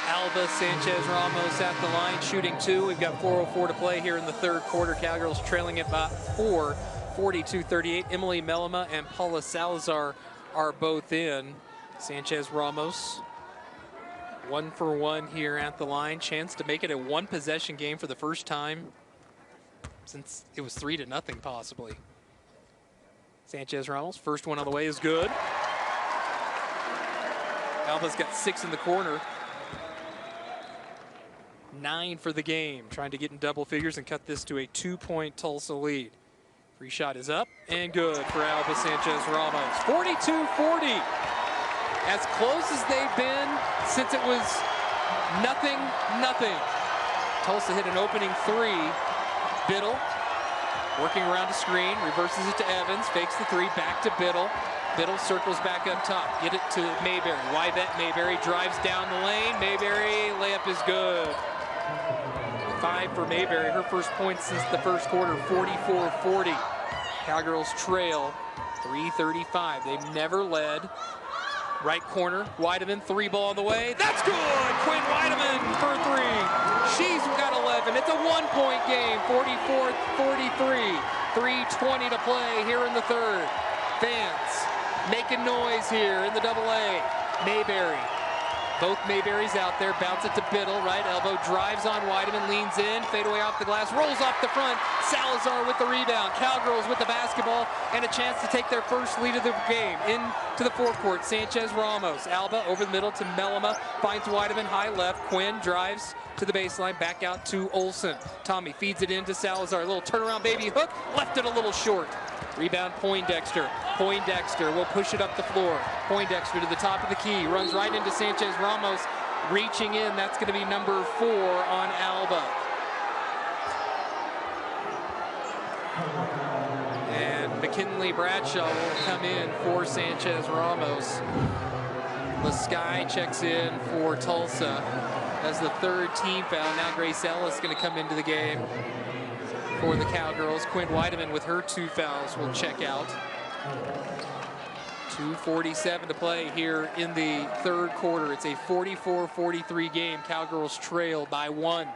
Alba Sanchez Ramos at the line, shooting two. We've got 4:04 to play here in the third quarter. Cowgirls trailing at about 4, 42-38. Emily Melema and Paula Salazar are both in. Sanchez Ramos, 1 for 1 here at the line. Chance to make it a one-possession game for the first time since it was 3-0 possibly. Sanchez Ramos, first one on the way is good. Alba's got 6 in the corner. 9 for the game, trying to get in double figures and cut this to a 2-point Tulsa lead. Free shot is up and good for Alba Sanchez Ramos. 42-40. As close as they've been since it was 0-0. Tulsa hit an opening three. Biddle working around the screen, reverses it to Evans, fakes the three, back to Biddle. Biddle circles back up top, get it to Mayberry. Wyvette Mayberry drives down the lane. Mayberry, layup is good. 5 for Mayberry, her first point since the first quarter, 44-40. Cowgirls trail 3:35. They've never led. Right corner, Weideman, 3-ball on the way. That's good! Quinn Weideman for 3. She's got 11. It's a 1-point game, 44-43. 3:20 to play here in the third. Fans making noise here in the AA. Mayberry. Both Mayberries out there, bounce it to Biddle, right elbow, drives on Weideman, leans in, fade away off the glass, rolls off the front. Salazar with the rebound. Cowgirls with the basketball and a chance to take their first lead of the game. Into the forecourt, Sanchez Ramos. Alba over the middle to Melema, finds Weideman, high left. Quinn drives to the baseline, back out to Olsen. Tommy feeds it into Salazar, a little turnaround baby hook, left it a little short. Rebound Poindexter. Poindexter will push it up the floor. Poindexter to the top of the key, runs right into Sanchez Ramos, reaching in. That's going to be number 4 on Alba. And McKinley Bradshaw will come in for Sanchez Ramos. Sky checks in for Tulsa as the third team foul. Now Grace Ellis is going to come into the game for the Cowgirls. Quinn Weideman with her 2 fouls will check out. 2:47 to play here in the third quarter. It's a 44-43 game. Cowgirls trail by 1.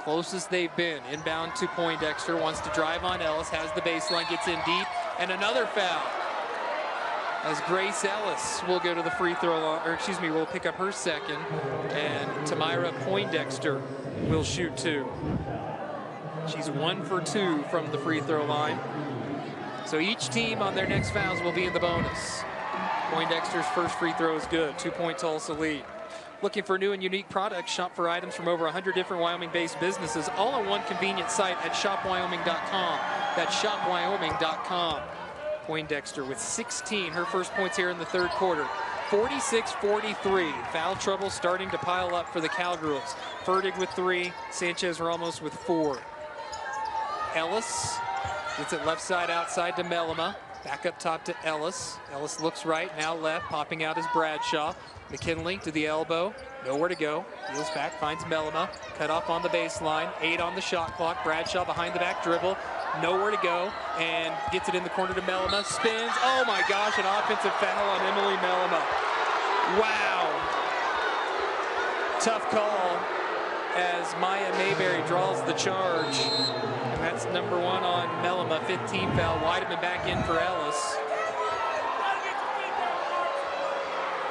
Closest they've been. Inbound to Poindexter, wants to drive on Ellis, has the baseline, gets in deep, and another foul. As Grace Ellis will go to the free throw line, or excuse me, will pick up her second, and Tamira Poindexter will shoot 2. She's 1 for 2 from the free throw line. So each team on their next fouls will be in the bonus. Poindexter's first free throw is good. 2-point Tulsa lead. Looking for new and unique products? Shop for items from over 100 different Wyoming-based businesses, all on one convenient site at shopwyoming.com. That's shopwyoming.com. Poindexter with 16, her first points here in the third quarter. 46-43. Foul trouble starting to pile up for the Cowgirls. Fertig with 3, Sanchez Ramos with 4. Ellis gets it left side outside to Melima. Back up top to Ellis. Ellis looks right, now left. Popping out is Bradshaw. McKinley to the elbow. Nowhere to go. Wheels back, finds Melima. Cut off on the baseline. 8 on the shot clock. Bradshaw behind the back dribble. Nowhere to go. And gets it in the corner to Melima. Spins. Oh my gosh, an offensive foul on Emily Melima. Wow. Tough call as Maya Mayberry draws the charge. And that's number 1 on Melima, 15 foul. Weideman back in for Ellis.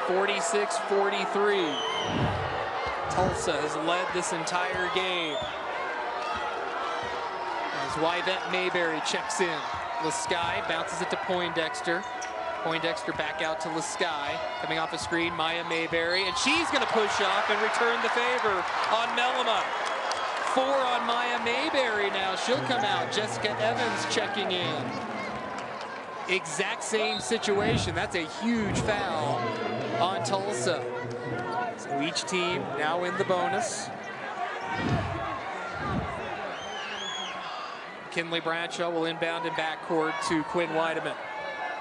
46-43. Tulsa has led this entire game. As Wyvette Mayberry checks in. Lasky bounces it to Poindexter. Poindexter back out to Lasky. Coming off a screen, Maya Mayberry. And she's going to push off and return the favor on Melima. 4 on Maya Mayberry now. She'll come out. Jessica Evans checking in. Exact same situation. That's a huge foul on Tulsa. So each team now in the bonus. Kinley Bradshaw will inbound in backcourt to Quinn Weideman.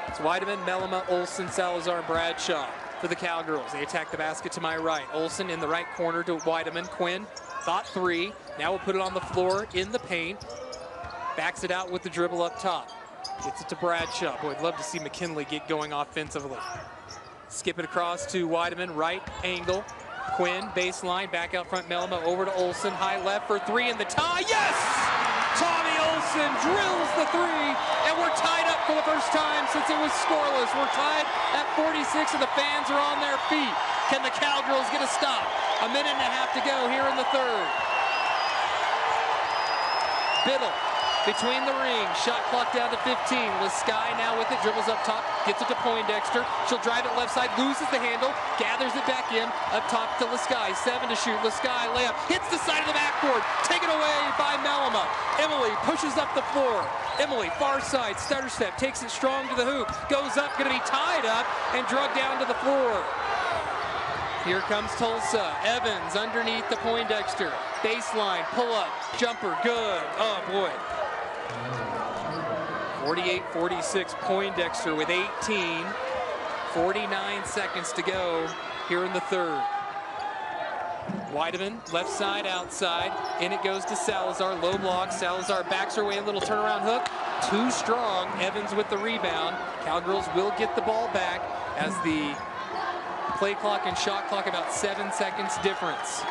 It's Weideman, Melima, Olsen, Salazar, and Bradshaw for the Cowgirls. They attack the basket to my right. Olsen in the right corner to Weideman. Quinn thought 3. Now we'll put it on the floor in the paint. Backs it out with the dribble up top. Gets it to Bradshaw. Boy, I'd love to see McKinley get going offensively. Skip it across to Weideman, right angle. Quinn, baseline, back out front, Melima over to Olsen. High left for 3 in the tie. Yes! Tommy Olsen drills the 3, and we're tied up for the first time since it was scoreless. We're tied at 46, and the fans are on their feet. Can the Cowgirls get a stop? A minute and a half to go here in the third. Biddle between the rings, shot clock down to 15. Lasky now with it, dribbles up top, gets it to Poindexter. She'll drive it left side, loses the handle, gathers it back in, up top to Lasky. 7 to shoot, Lasky layup, hits the side of the backboard, taken away by Melima. Emily pushes up the floor. Emily, far side, stutter step, takes it strong to the hoop, goes up, gonna be tied up, and drugged down to the floor. Here comes Tulsa. Evans underneath the Poindexter. Baseline, pull up, jumper, good. Oh boy. 48-46, Poindexter with 18. 49 seconds to go here in the third. Weideman, left side, outside. In it goes to Salazar, low block. Salazar backs her way, a little turnaround hook. Too strong, Evans with the rebound. Cowgirls will get the ball back as the play clock and shot clock about 7 seconds difference.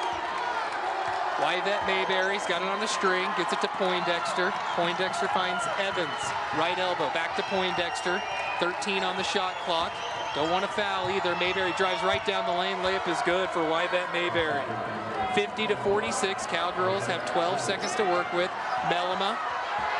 Wyvette Mayberry's got it on a string, gets it to Poindexter. Poindexter finds Evans, right elbow, back to Poindexter. 13 on the shot clock. Don't want to foul either. Mayberry drives right down the lane. Layup is good for Wyvette Mayberry. 50-46. Cowgirls have 12 seconds to work with. Melima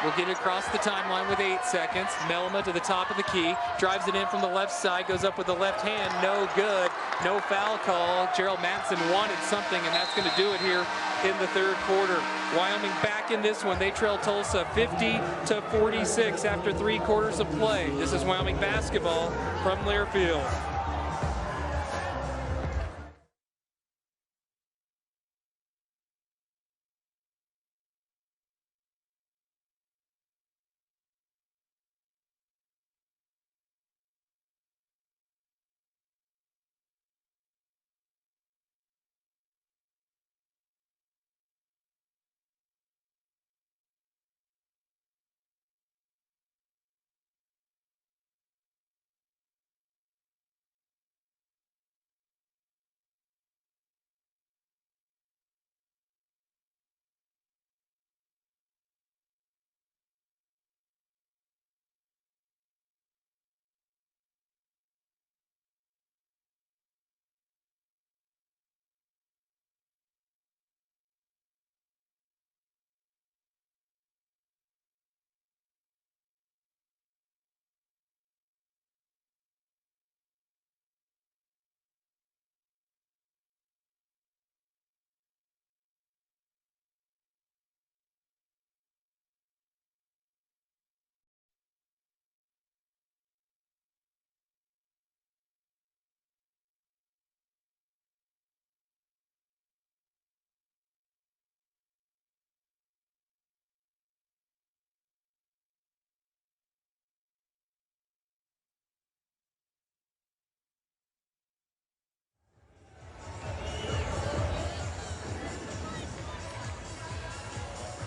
will get it across the timeline with 8 seconds. Melima to the top of the key. Drives it in from the left side. Goes up with the left hand. No good. No foul call. Gerald Matson wanted something, and that's going to do it here in the third quarter. Wyoming back in this one. They trail Tulsa 50-46 after 3 quarters of play. This is Wyoming basketball from Learfield.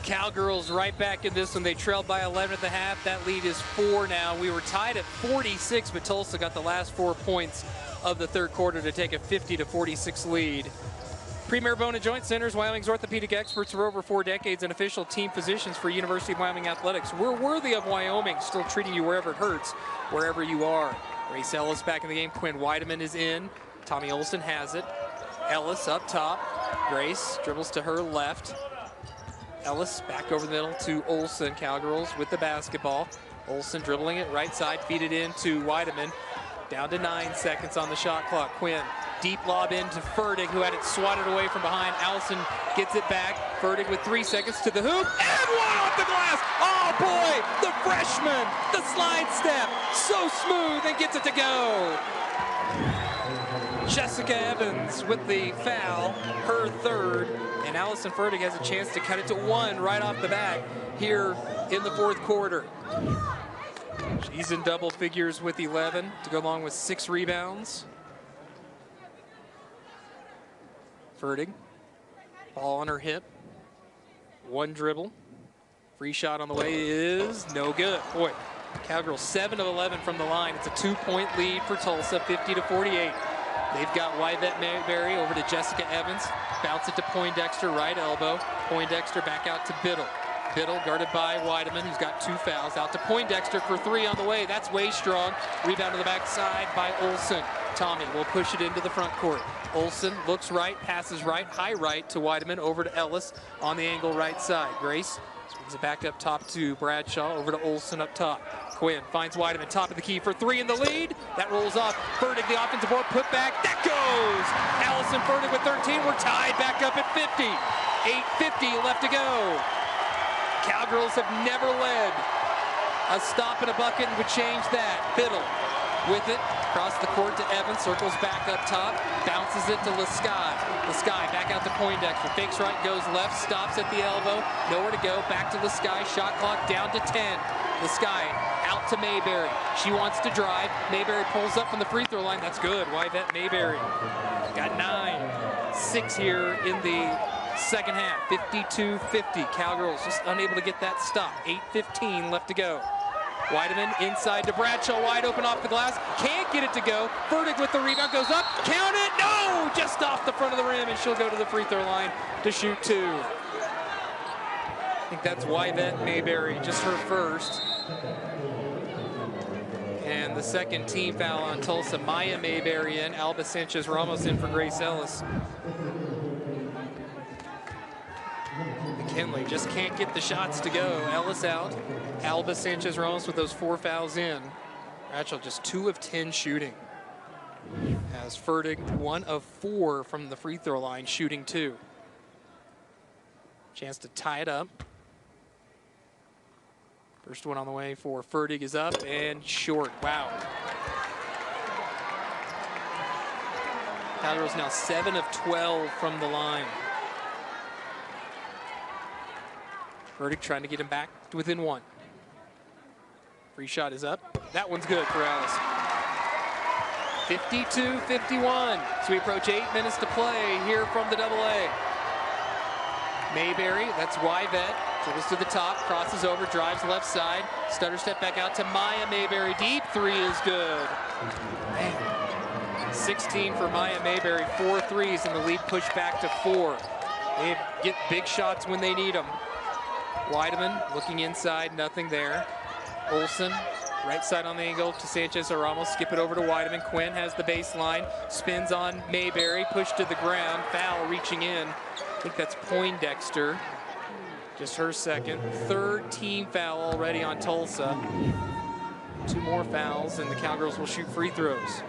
Cowgirls right back in this one. They trailed by 11 at the half. That lead is 4 now. We were tied at 46, but Tulsa got the last 4 points of the third quarter to take a 50-46 lead. Premier Bone and Joint Centers, Wyoming's orthopedic experts for over 4 decades and official team physicians for University of Wyoming Athletics. We're worthy of Wyoming, still treating you wherever it hurts, wherever you are. Grace Ellis back in the game. Quinn Weideman is in. Tommy Olson has it. Ellis up top. Grace dribbles to her left. Ellis back over the middle to Olson. Cowgirls with the basketball. Olson dribbling it right side, feed it in to Weideman. Down to 9 seconds on the shot clock. Quinn, deep lob in to Ferdig, who had it swatted away from behind. Allison gets it back. Ferdig with 3 seconds to the hoop, and one off the glass. Oh boy, the freshman, the slide step, so smooth, and gets it to go. Jessica Evans with the foul, her third, and Allison Ferdig has a chance to cut it to 1 right off the bat here in the fourth quarter. She's in double figures with 11 to go along with 6 rebounds. Ferdig, ball on her hip. 1 dribble. Free shot on the way is no good. Boy, Cowgirls 7 of 11 from the line. It's a 2-point lead for Tulsa, 50-48. They've got Wyvette Mayberry over to Jessica Evans. Bounce it to Poindexter, right elbow. Poindexter back out to Biddle. Biddle guarded by Weideman, who's got 2 fouls. Out to Poindexter for 3 on the way. That's way strong. Rebound to the backside by Olson. Tommy will push it into the front court. Olson looks right, passes right, high right to Weideman, over to Ellis on the angle right side. Grace swings it back up top to Bradshaw, over to Olson up top. Quinn finds Weideman, top of the key for 3 in the lead. That rolls off. Ferdig, the offensive board, put back. That goes! Allison Ferdig with 13. We're tied back up at 50. 8:50 left to go. Cowgirls have never led. A stop and a bucket would change that. Biddle with it, across the court to Evans, circles back up top, bounces it to Lasky. Lasky back out to Poindexter, fakes right, goes left, stops at the elbow, nowhere to go, back to Lasky, shot clock down to 10. Lasky out to Mayberry. She wants to drive. Mayberry pulls up from the free throw line. That's good. Wyvette Mayberry got 9-6 here in the second half. 52-50. Cowgirls just unable to get that stop. 8:15 left to go. Weideman inside to Bradshaw, wide open off the glass. Can't get it to go. Ferdig with the rebound, goes up. Count it. No! Just off the front of the rim, and she'll go to the free throw line to shoot 2. I think that's Wyvette Mayberry, just her first. And the second team foul on Tulsa. Maya Mayberry in, Alba Sanchez Ramos in for Grace Ellis. McKinley just can't get the shots to go. Ellis out. Alba Sanchez Ramos with those 4 fouls in. Bradshaw just 2 of 10 shooting. As Ferdig 1 of 4 from the free throw line, shooting 2. Chance to tie it up. First one on the way for Ferdig is up and short. Wow. Cowgirls now 7 of 12 from the line. Ferdig trying to get him back to within 1. Free shot is up. That one's good for Alice. 52-51. So we approach 8 minutes to play here from the AA. Mayberry, that's Wyvette. Dribbles to the top, crosses over, drives left side. Stutter step back out to Maya Mayberry. Deep 3 is good. Man. 16 for Maya Mayberry, 4 threes, and the lead pushed back to 4. They get big shots when they need them. Weideman looking inside, nothing there. Olson, right side on the angle to Sanchez Ramos. Skip it over to Weideman. Quinn has the baseline, spins on Mayberry, pushed to the ground. Foul reaching in. I think that's Poindexter. Just her second. 3rd team foul already on Tulsa. 2 more fouls, and the Cowgirls will shoot free throws.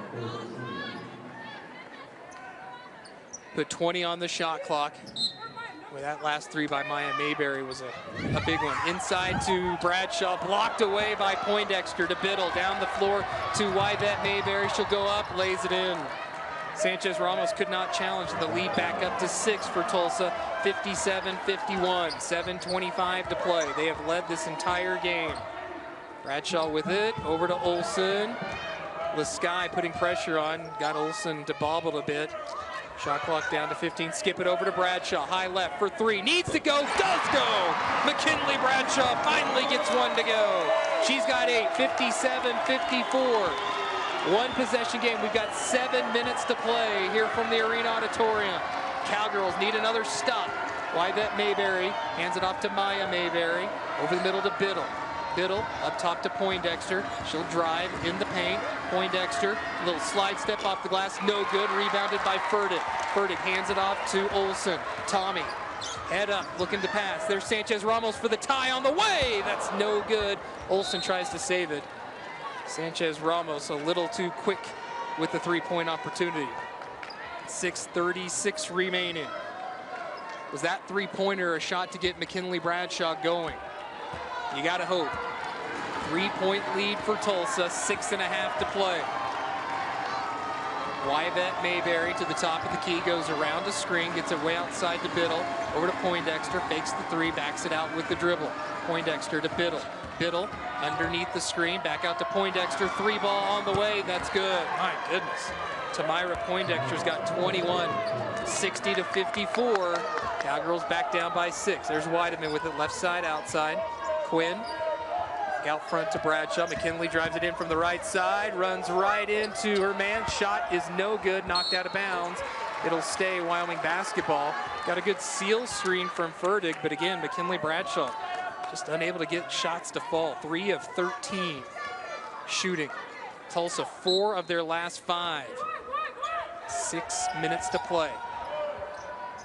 Put 20 on the shot clock. Well, that last 3 by Maya Mayberry was a big one. Inside to Bradshaw, blocked away by Poindexter to Biddle. Down the floor to Wyvette Mayberry. She'll go up, lays it in. Sanchez Ramos could not challenge, the lead back up to 6 for Tulsa. 57-51, 7:25 to play. They have led this entire game. Bradshaw with it, over to Olson. Lasky putting pressure on, got Olson to bobble a bit. Shot clock down to 15. Skip it over to Bradshaw. High left for three. Needs to go. Does go. McKinley Bradshaw finally gets one to go. She's got 8. 57-54. One possession game. We've got 7 minutes to play here from the Arena Auditorium. Cowgirls need another stop. Wyvette Mayberry hands it off to Maya Mayberry. Over the middle to Biddle. Biddle up top to Poindexter. She'll drive in the paint. Poindexter, little slide step off the glass, no good. Rebounded by Furtick. Furtick hands it off to Olsen. Tommy, head up, looking to pass. There's Sanchez Ramos for the tie on the way. That's no good. Olsen tries to save it. Sanchez Ramos a little too quick with the three-point opportunity. 6:36 remaining. Was that three-pointer a shot to get McKinley Bradshaw going? You gotta hope. 3-point lead for Tulsa, 6.5 to play. Wyvette Mayberry to the top of the key, goes around a screen, gets it way outside to Biddle, over to Poindexter, fakes the three, backs it out with the dribble. Poindexter to Biddle. Biddle underneath the screen, back out to Poindexter, three ball on the way, that's good. My goodness. Tamira Poindexter's got 21, 60-54. Cowgirls back down by 6. There's Weideman with it left side, outside. Quinn out front to Bradshaw. McKinley drives it in from the right side, runs right into her man. Shot is no good, knocked out of bounds. It'll stay Wyoming basketball. Got a good seal screen from Furtick, but again, McKinley Bradshaw just unable to get shots to fall. 3 of 13 shooting. Tulsa 4 of their last 5. 6 minutes to play.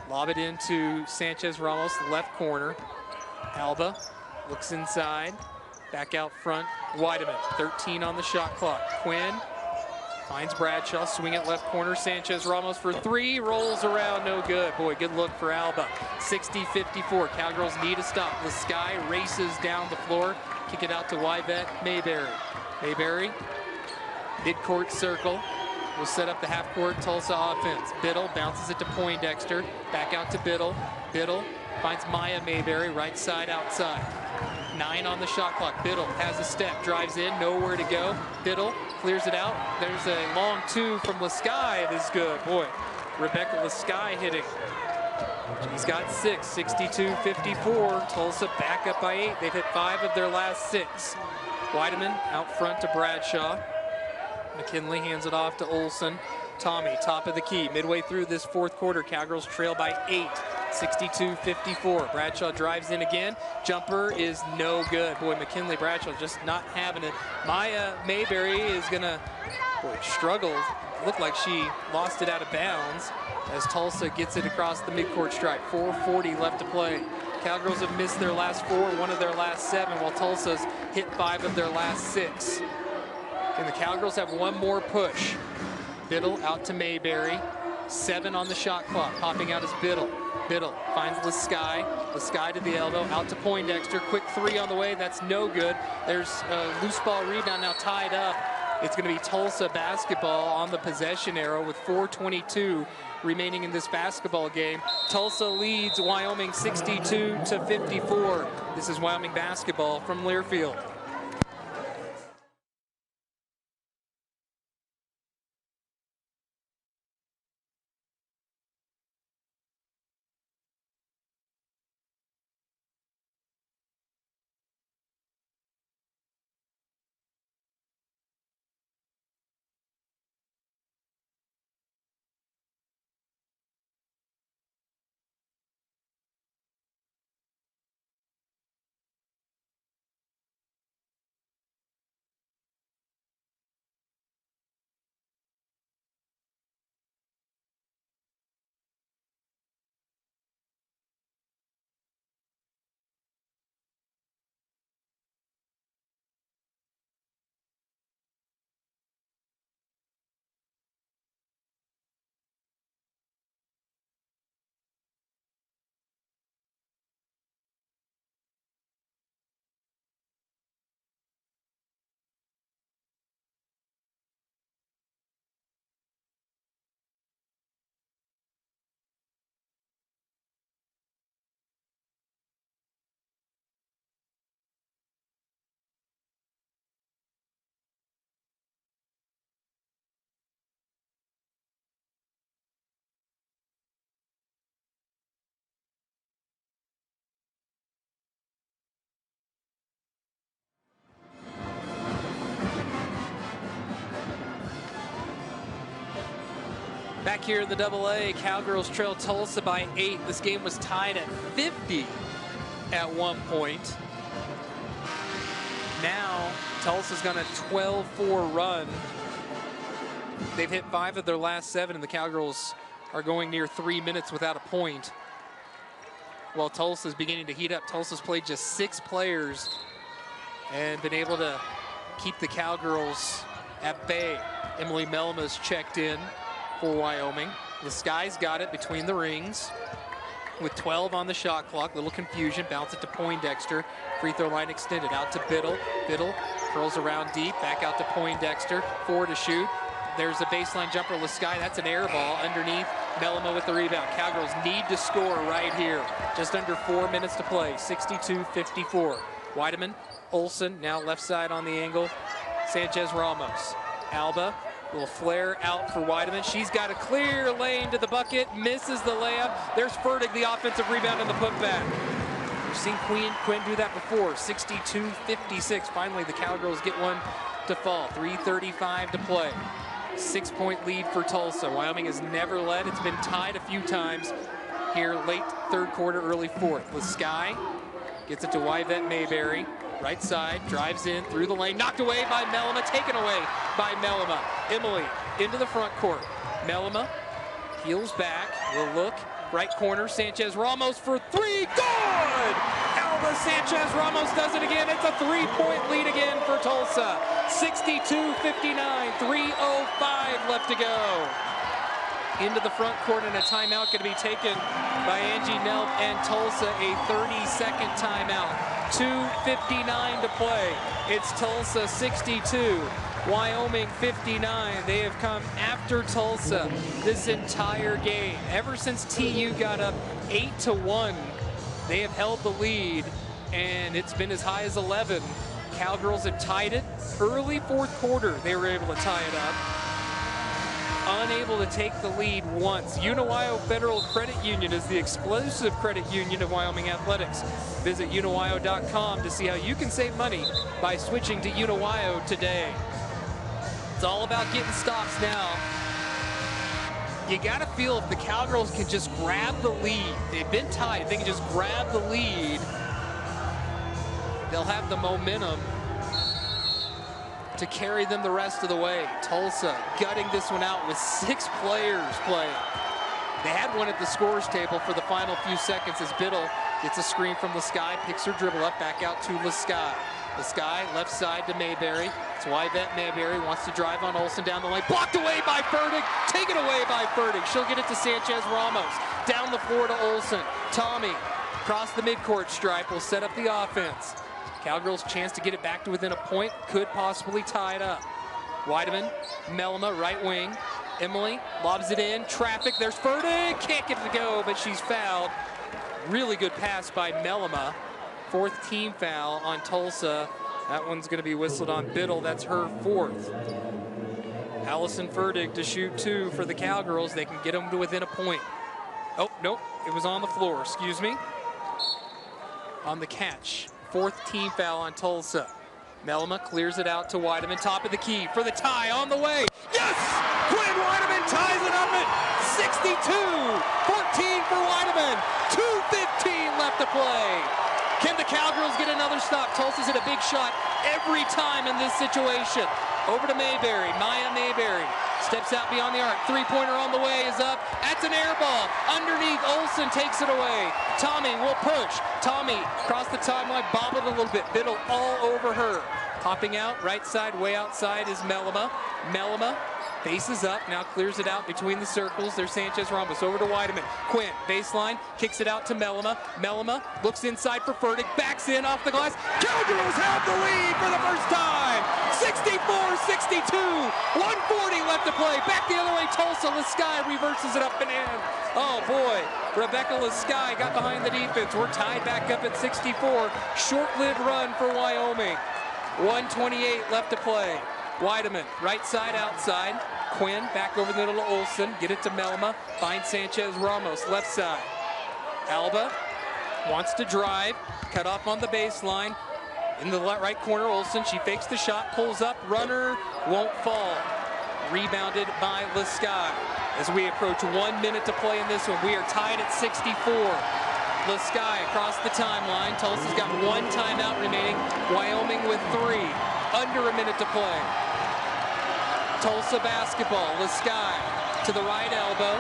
Lob it into Sanchez Ramos, left corner. Alba looks inside. Back out front, Weideman, 13 on the shot clock. Quinn finds Bradshaw, swing it left corner. Sanchez Ramos for three, rolls around, no good. Boy, good look for Alba. 60-54, Cowgirls need a stop. The Sky races down the floor, kick it out to Wyvette Mayberry. Mayberry, midcourt circle, will set up the half-court Tulsa offense. Biddle bounces it to Poindexter, back out to Biddle. Biddle finds Maya Mayberry, right side, outside. 9 on the shot clock. Biddle has a step, drives in, nowhere to go. Biddle clears it out. There's a long 2 from Lasky. It is good. Boy, Rebecca Lasky hitting. She's got 6, 62-54. Tulsa back up by 8. They've hit 5 of their last 6. Weideman out front to Bradshaw. McKinley hands it off to Olsen. Tommy, top of the key. Midway through this fourth quarter, Cowgirls trail by 8. 62-54. Bradshaw drives in again. Jumper is no good. Boy, McKinley Bradshaw just not having it. Maya Mayberry is gonna, boy, struggle. Looked like she lost it out of bounds as Tulsa gets it across the midcourt stripe. 4:40 left to play. Cowgirls have missed their last 4, 1 of their last 7, while Tulsa's hit 5 of their last 6. And the Cowgirls have one more push. Biddle out to Mayberry. 7 on the shot clock. Popping out is Biddle. Biddle finds Lasky. Lasky to the elbow. Out to Poindexter. Quick 3 on the way. That's no good. There's a loose ball rebound now tied up. It's going to be Tulsa basketball on the possession arrow with 4:22 remaining in this basketball game. Tulsa leads Wyoming 62-54. This is Wyoming basketball from Learfield. Back here in the AA, Cowgirls trail Tulsa by 8. This game was tied at 50 at one point. Now, Tulsa's got a 12-4 run. They've hit 5 of their last 7, and the Cowgirls are going near 3 minutes without a point. While Tulsa's beginning to heat up, Tulsa's played just 6 players and been able to keep the Cowgirls at bay. Emily Melma's checked in for Wyoming. The Sky's got it between the rings with 12 on the shot clock. Little confusion, bounce it to Poindexter. Free throw line extended out to Biddle. Biddle curls around deep, back out to Poindexter. 4 to shoot. There's a baseline jumper, Sky. That's an air ball underneath. Melma with the rebound. Cowgirls need to score right here. Just under 4 minutes to play. 62-54. Weideman, Olsen, now left side on the angle. Sanchez Ramos. Alba will flare out for Weideman. She's got a clear lane to the bucket, misses the layup. There's Fertig, the offensive rebound and the putback. We've seen Quinn do that before. 62-56. Finally, the Cowgirls get one to fall. 3:35 to play. 6-point lead for Tulsa. Wyoming has never led. It's been tied a few times here late third quarter, early fourth. Sky gets it to Yvette Mayberry. Right side, drives in through the lane, knocked away by Melma, taken away by Melma. Emily into the front court. Melma peels back, will look, right corner, Sanchez Ramos for 3, good! Alba Sanchez Ramos does it again. It's a 3-point lead again for Tulsa. 62-59, 3:05 left to go. Into the front court and a timeout going to be taken by Angie Nelp and Tulsa, a 30-second timeout. 2:59 to play. It's Tulsa 62, Wyoming 59. They have come after Tulsa this entire game. Ever since TU got up 8-1, they have held the lead, and it's been as high as 11. Cowgirls had tied it. Early fourth quarter, they were able to tie it up. Unable to take the lead once. Unawyo Federal Credit Union is the explosive credit union of Wyoming athletics. Visit unawyo.com to see how you can save money by switching to Unawyo today. It's all about getting stops now. You gotta feel if the Cowgirls can just grab the lead. They've been tied. If they can just grab the lead, they'll have the momentum to carry them the rest of the way. Tulsa gutting this one out with 6 players playing. They had one at the scorer's table for the final few seconds as Biddle gets a screen from Sky, picks her dribble up, back out to Sky. Sky left side to Mayberry. It's Yvette Mayberry, wants to drive on Olsen down the lane. Blocked away by Fertig, taken away by Fertig. She'll get it to Sanchez Ramos. Down the floor to Olsen. Tommy, across the midcourt stripe, will set up the offense. Cowgirls' chance to get it back to within a point, could possibly tie it up. Weideman, Melma, right wing. Emily lobs it in, traffic, there's Fertig, can't get it to go, but she's fouled. Really good pass by Melma. 4th team foul on Tulsa. That one's gonna be whistled on Biddle, that's her 4th. Allison Fertig to shoot 2 for the Cowgirls. They can get them to within a point. Oh, nope, it was on the floor, excuse me. On the catch. 4th team foul on Tulsa. Melma clears it out to Weideman, top of the key for the tie on the way. Yes! Quinn Weideman ties it up at 62-14 for Weideman. 2:15 left to play. Can the Cowgirls get another stop? Tulsa's hit a big shot every time in this situation. Over to Mayberry, Maya Mayberry. Steps out beyond the arc, 3-pointer on the way is up. That's an air ball. Underneath, Olsen takes it away. Tommy will push. Tommy across the timeline, bobbled a little bit. Biddle all over her. Popping out, right side, way outside is Melma. Melma faces up, now clears it out between the circles. There's Sanchez Ramos over to Weideman. Quinn, baseline, kicks it out to Melma. Melma looks inside for Fertig, backs in off the glass. Cowgirls have the lead for the first time. 64-62, 140 left to play. Back the other way, Tulsa. Sky reverses it up and in. Oh boy, Rebecca Sky got behind the defense. We're tied back up at 64. Short-lived run for Wyoming. 128 left to play. Weideman, right side, outside. Quinn, back over the middle to Olsen. Get it to Melma. Find Sanchez Ramos, left side. Alba wants to drive. Cut off on the baseline. In the right corner, Olsen. She fakes the shot, pulls up. Runner won't fall. Rebounded by Sky. As we approach 1 minute to play in this one, we are tied at 64. Sky across the timeline. Tulsa's got 1 timeout remaining. Wyoming with 3. Under a minute to play. Tulsa basketball. Sky to the right elbow.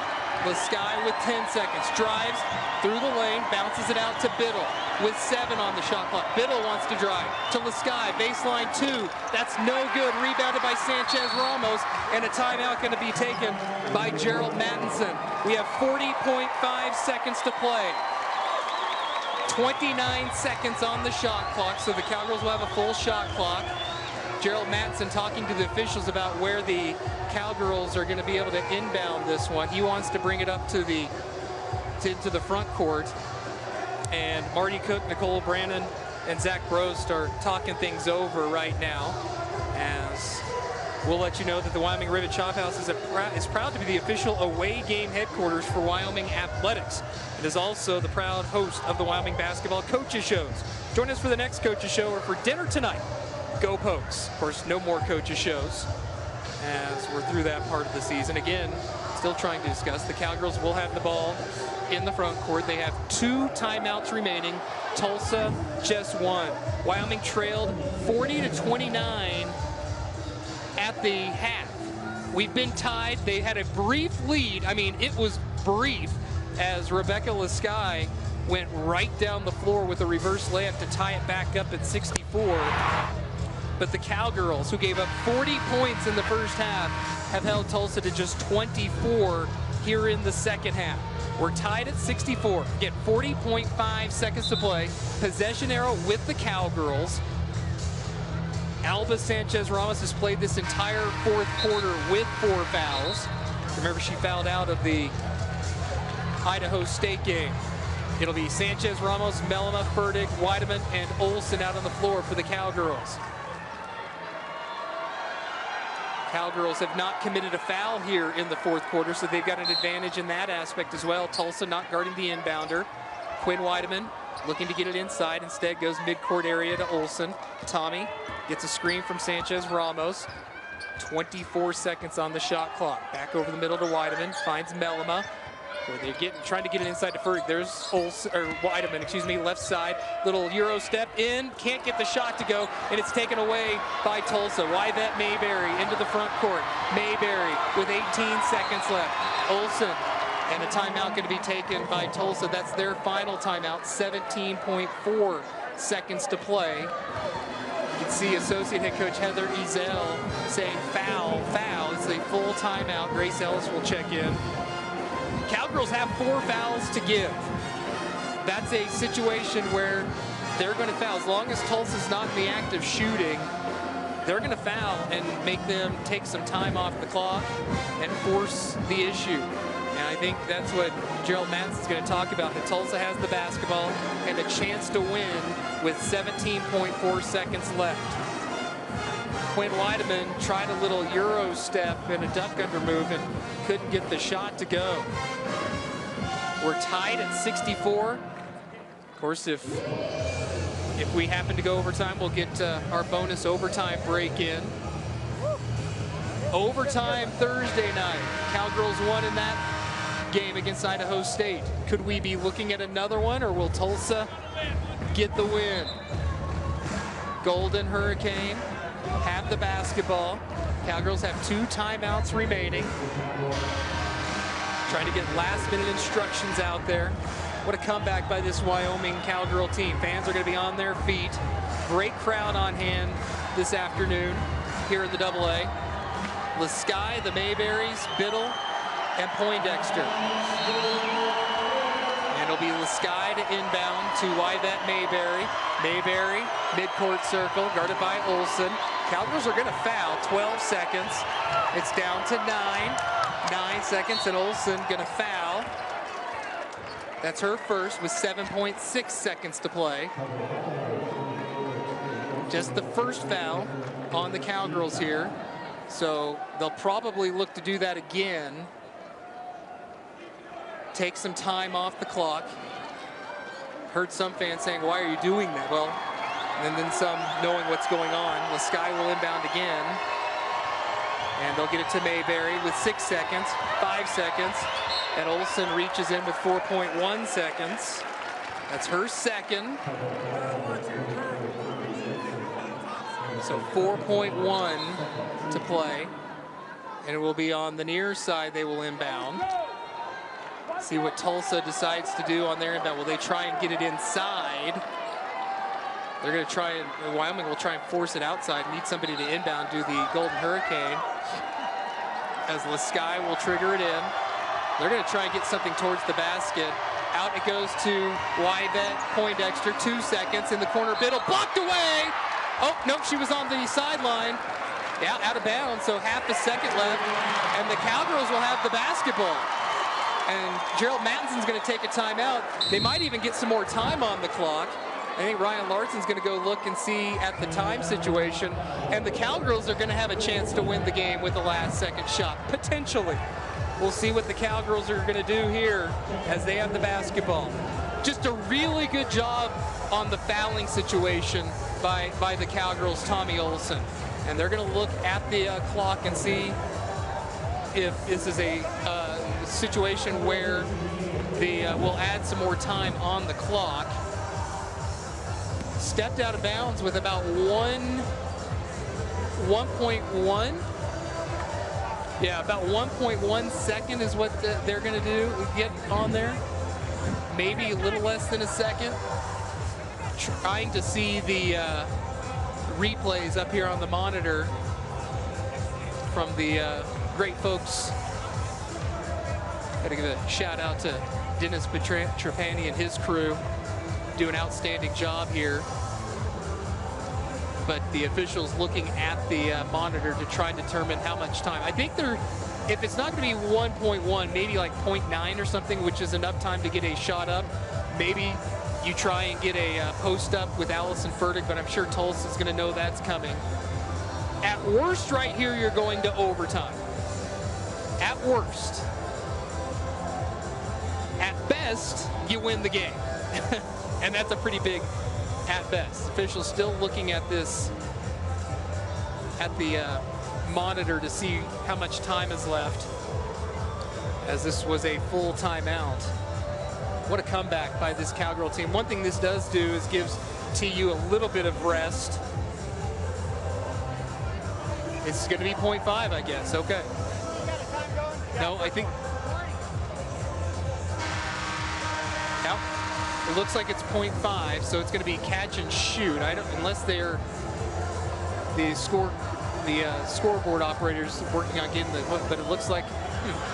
Sky with 10 seconds. Drives through the lane. Bounces it out to Biddle with 7 on the shot clock. Biddle wants to drive to Sky. Baseline 2. That's no good. Rebounded by Sanchez Ramos. And a timeout going to be taken by Gerald Mattinson. We have 40.5 seconds to play. 29 seconds on the shot clock, so the Cowgirls will have a full shot clock. Gerald Mattinson talking to the officials about where the Cowgirls are going to be able to inbound this one. He wants to bring it up to the front court. And Marty Cook, Nicole Brannon, and Zach Brost are talking things over right now. As we'll let you know that the Wyoming Rivet Chophouse is proud to be the official away game headquarters for Wyoming Athletics. It is also the proud host of the Wyoming Basketball Coaches Shows. Join us for the next Coaches Show or for dinner tonight. Go Pokes. Of course, no more Coaches Shows as we're through that part of the season. Again, still trying to discuss. The Cowgirls will have the ball in the front court. They have 2 timeouts remaining. Tulsa just 1. Wyoming trailed 40-29 at the half. We've been tied. They had a brief lead. I mean, it was brief as Rebecca Sky went right down the floor with a reverse layup to tie it back up at 64. But the Cowgirls, who gave up 40 points in the first half, have held Tulsa to just 24 here in the second half. We're tied at 64. Get 40.5 seconds to play. Possession arrow with the Cowgirls. Alba Sanchez Ramos has played this entire fourth quarter with 4 fouls. Remember, she fouled out of the Idaho State game. It'll be Sanchez Ramos, Mellema, Furtick, Weideman, and Olsen out on the floor for the Cowgirls. Cowgirls have not committed a foul here in the fourth quarter, so they've got an advantage in that aspect as well. Tulsa not guarding the inbounder. Quinn Weideman looking to get it inside. Instead goes midcourt area to Olsen. Tommy gets a screen from Sanchez Ramos. 24 seconds on the shot clock. Back over the middle to Weideman. Finds Mellema. They're trying to get it inside to Furtick. There's Weideman, excuse me, left side. Little Euro step in. Can't get the shot to go, and it's taken away by Tulsa. Wyvette Mayberry into the front court. Mayberry with 18 seconds left. Olsen, and a timeout going to be taken by Tulsa. That's their final timeout. 17.4 seconds to play. You can see Associate Head Coach Heather Ezel saying foul, foul. It's a full timeout. Grace Ellis will check in. Cowgirls have 4 fouls to give. That's a situation where they're going to foul. As long as Tulsa's not in the act of shooting, they're going to foul and make them take some time off the clock and force the issue. And I think that's what Gerald Mattinson's going to talk about, that Tulsa has the basketball and a chance to win with 17.4 seconds left. Quinn Weideman tried a little Euro step and a duck under move and couldn't get the shot to go. We're tied at 64. Of course, if we happen to go overtime, we'll get our bonus overtime break in. Overtime Thursday night. Cowgirls won in that game against Idaho State. Could we be looking at another one, or will Tulsa get the win? Golden Hurricane have the basketball. Cowgirls have 2 timeouts remaining. Trying to get last-minute instructions out there. What a comeback by this Wyoming Cowgirl team. Fans are going to be on their feet. Great crowd on hand this afternoon here in the AA. Sky, the Mayberries, Biddle, and Poindexter. And it'll be Sky to inbound to Wyvette Mayberry. Mayberry, midcourt circle, guarded by Olsen. Cowgirls are going to foul. 12 seconds. It's down to 9. 9 seconds, and Olsen going to foul. That's her first with 7.6 seconds to play. Just the first foul on the Cowgirls here. So they'll probably look to do that again. Take some time off the clock. Heard some fans saying, why are you doing that? Well, and then some knowing what's going on. Sky will inbound again. And they'll get it to Mayberry with 6 seconds, 5 seconds. And Olsen reaches in with 4.1 seconds. That's her second. So 4.1 to play. And it will be on the near side, they will inbound. See what Tulsa decides to do on their inbound. Will they try and get it inside? They're going to try and, Wyoming will try and force it outside, need somebody to inbound, do the Golden Hurricane. As Lasky will trigger it in. They're going to try and get something towards the basket. Out it goes to Wyvet Poindexter, 2 seconds in the corner. Biddle blocked away. Oh, nope, she was on the sideline. Yeah, out of bounds, so half a second left. And the Cowgirls will have the basketball. And Gerald Mattinson's going to take a timeout. They might even get some more time on the clock. I think Ryan Larson's going to go look and see at the time situation. And the Cowgirls are going to have a chance to win the game with the last second shot, potentially. We'll see what the Cowgirls are going to do here as they have the basketball. Just a really good job on the fouling situation by the Cowgirls' Tommy Olsen. And they're going to look at the clock and see if this is a situation where they will add some more time on the clock. Stepped out of bounds with about 1.1. Yeah, about 1.1 second is what they're going to do, get on there. Maybe a little less than a second. Trying to see the replays up here on the monitor from the great folks. Got to give a shout out to Dennis Trapani and his crew. Do an outstanding job here. But the officials looking at the monitor to try and determine how much time. I think they're, if it's not going to be 1.1, maybe like 0.9 or something, which is enough time to get a shot up. Maybe you try and get a post up with Allison Fertig, but I'm sure Tulsa's going to know that's coming. At worst, right here, you're going to overtime. At worst. At best, you win the game. And that's a pretty big at best. Officials still looking at this at the monitor to see how much time is left, as this was a full timeout. What a comeback by this Cowgirl team. One thing this does do is gives TU a little bit of rest. It's going to be 0.5, I guess. Okay. No, I think. Yep. It looks like it's 0.5, so it's going to be catch and shoot. I don't, unless they're the scoreboard operators working on getting the hook, but it looks like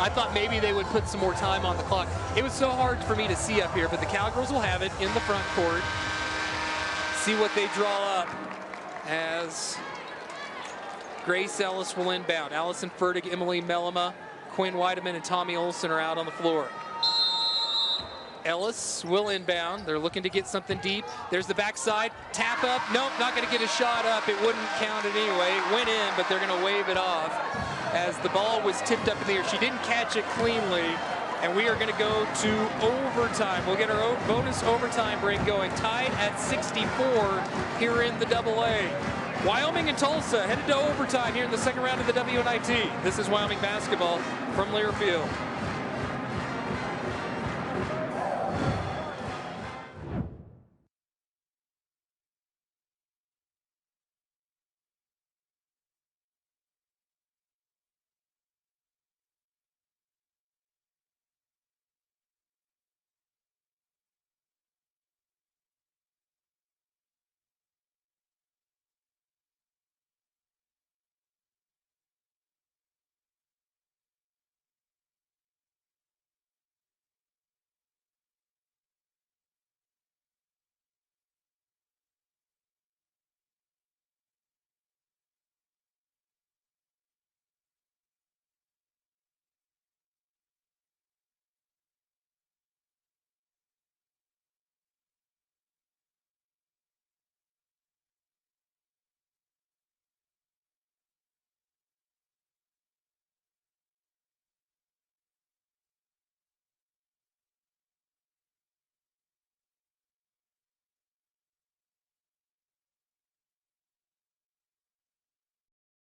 I thought maybe they would put some more time on the clock. It was so hard for me to see up here, but the Cowgirls will have it in the front court. See what they draw up as Grace Ellis will inbound. Allison Fertig, Emily Mellema, Quinn Weideman, and Tommy Olsen are out on the floor. Ellis will inbound. They're looking to get something deep. There's the backside. Tap up. Nope, not going to get a shot up. It wouldn't count it anyway. It went in, but they're going to wave it off as the ball was tipped up in the air. She didn't catch it cleanly, and we are going to go to overtime. We'll get our bonus overtime break going. Tied at 64 here in the AA. Wyoming and Tulsa headed to overtime here in the second round of the WNIT. This is Wyoming basketball from Learfield.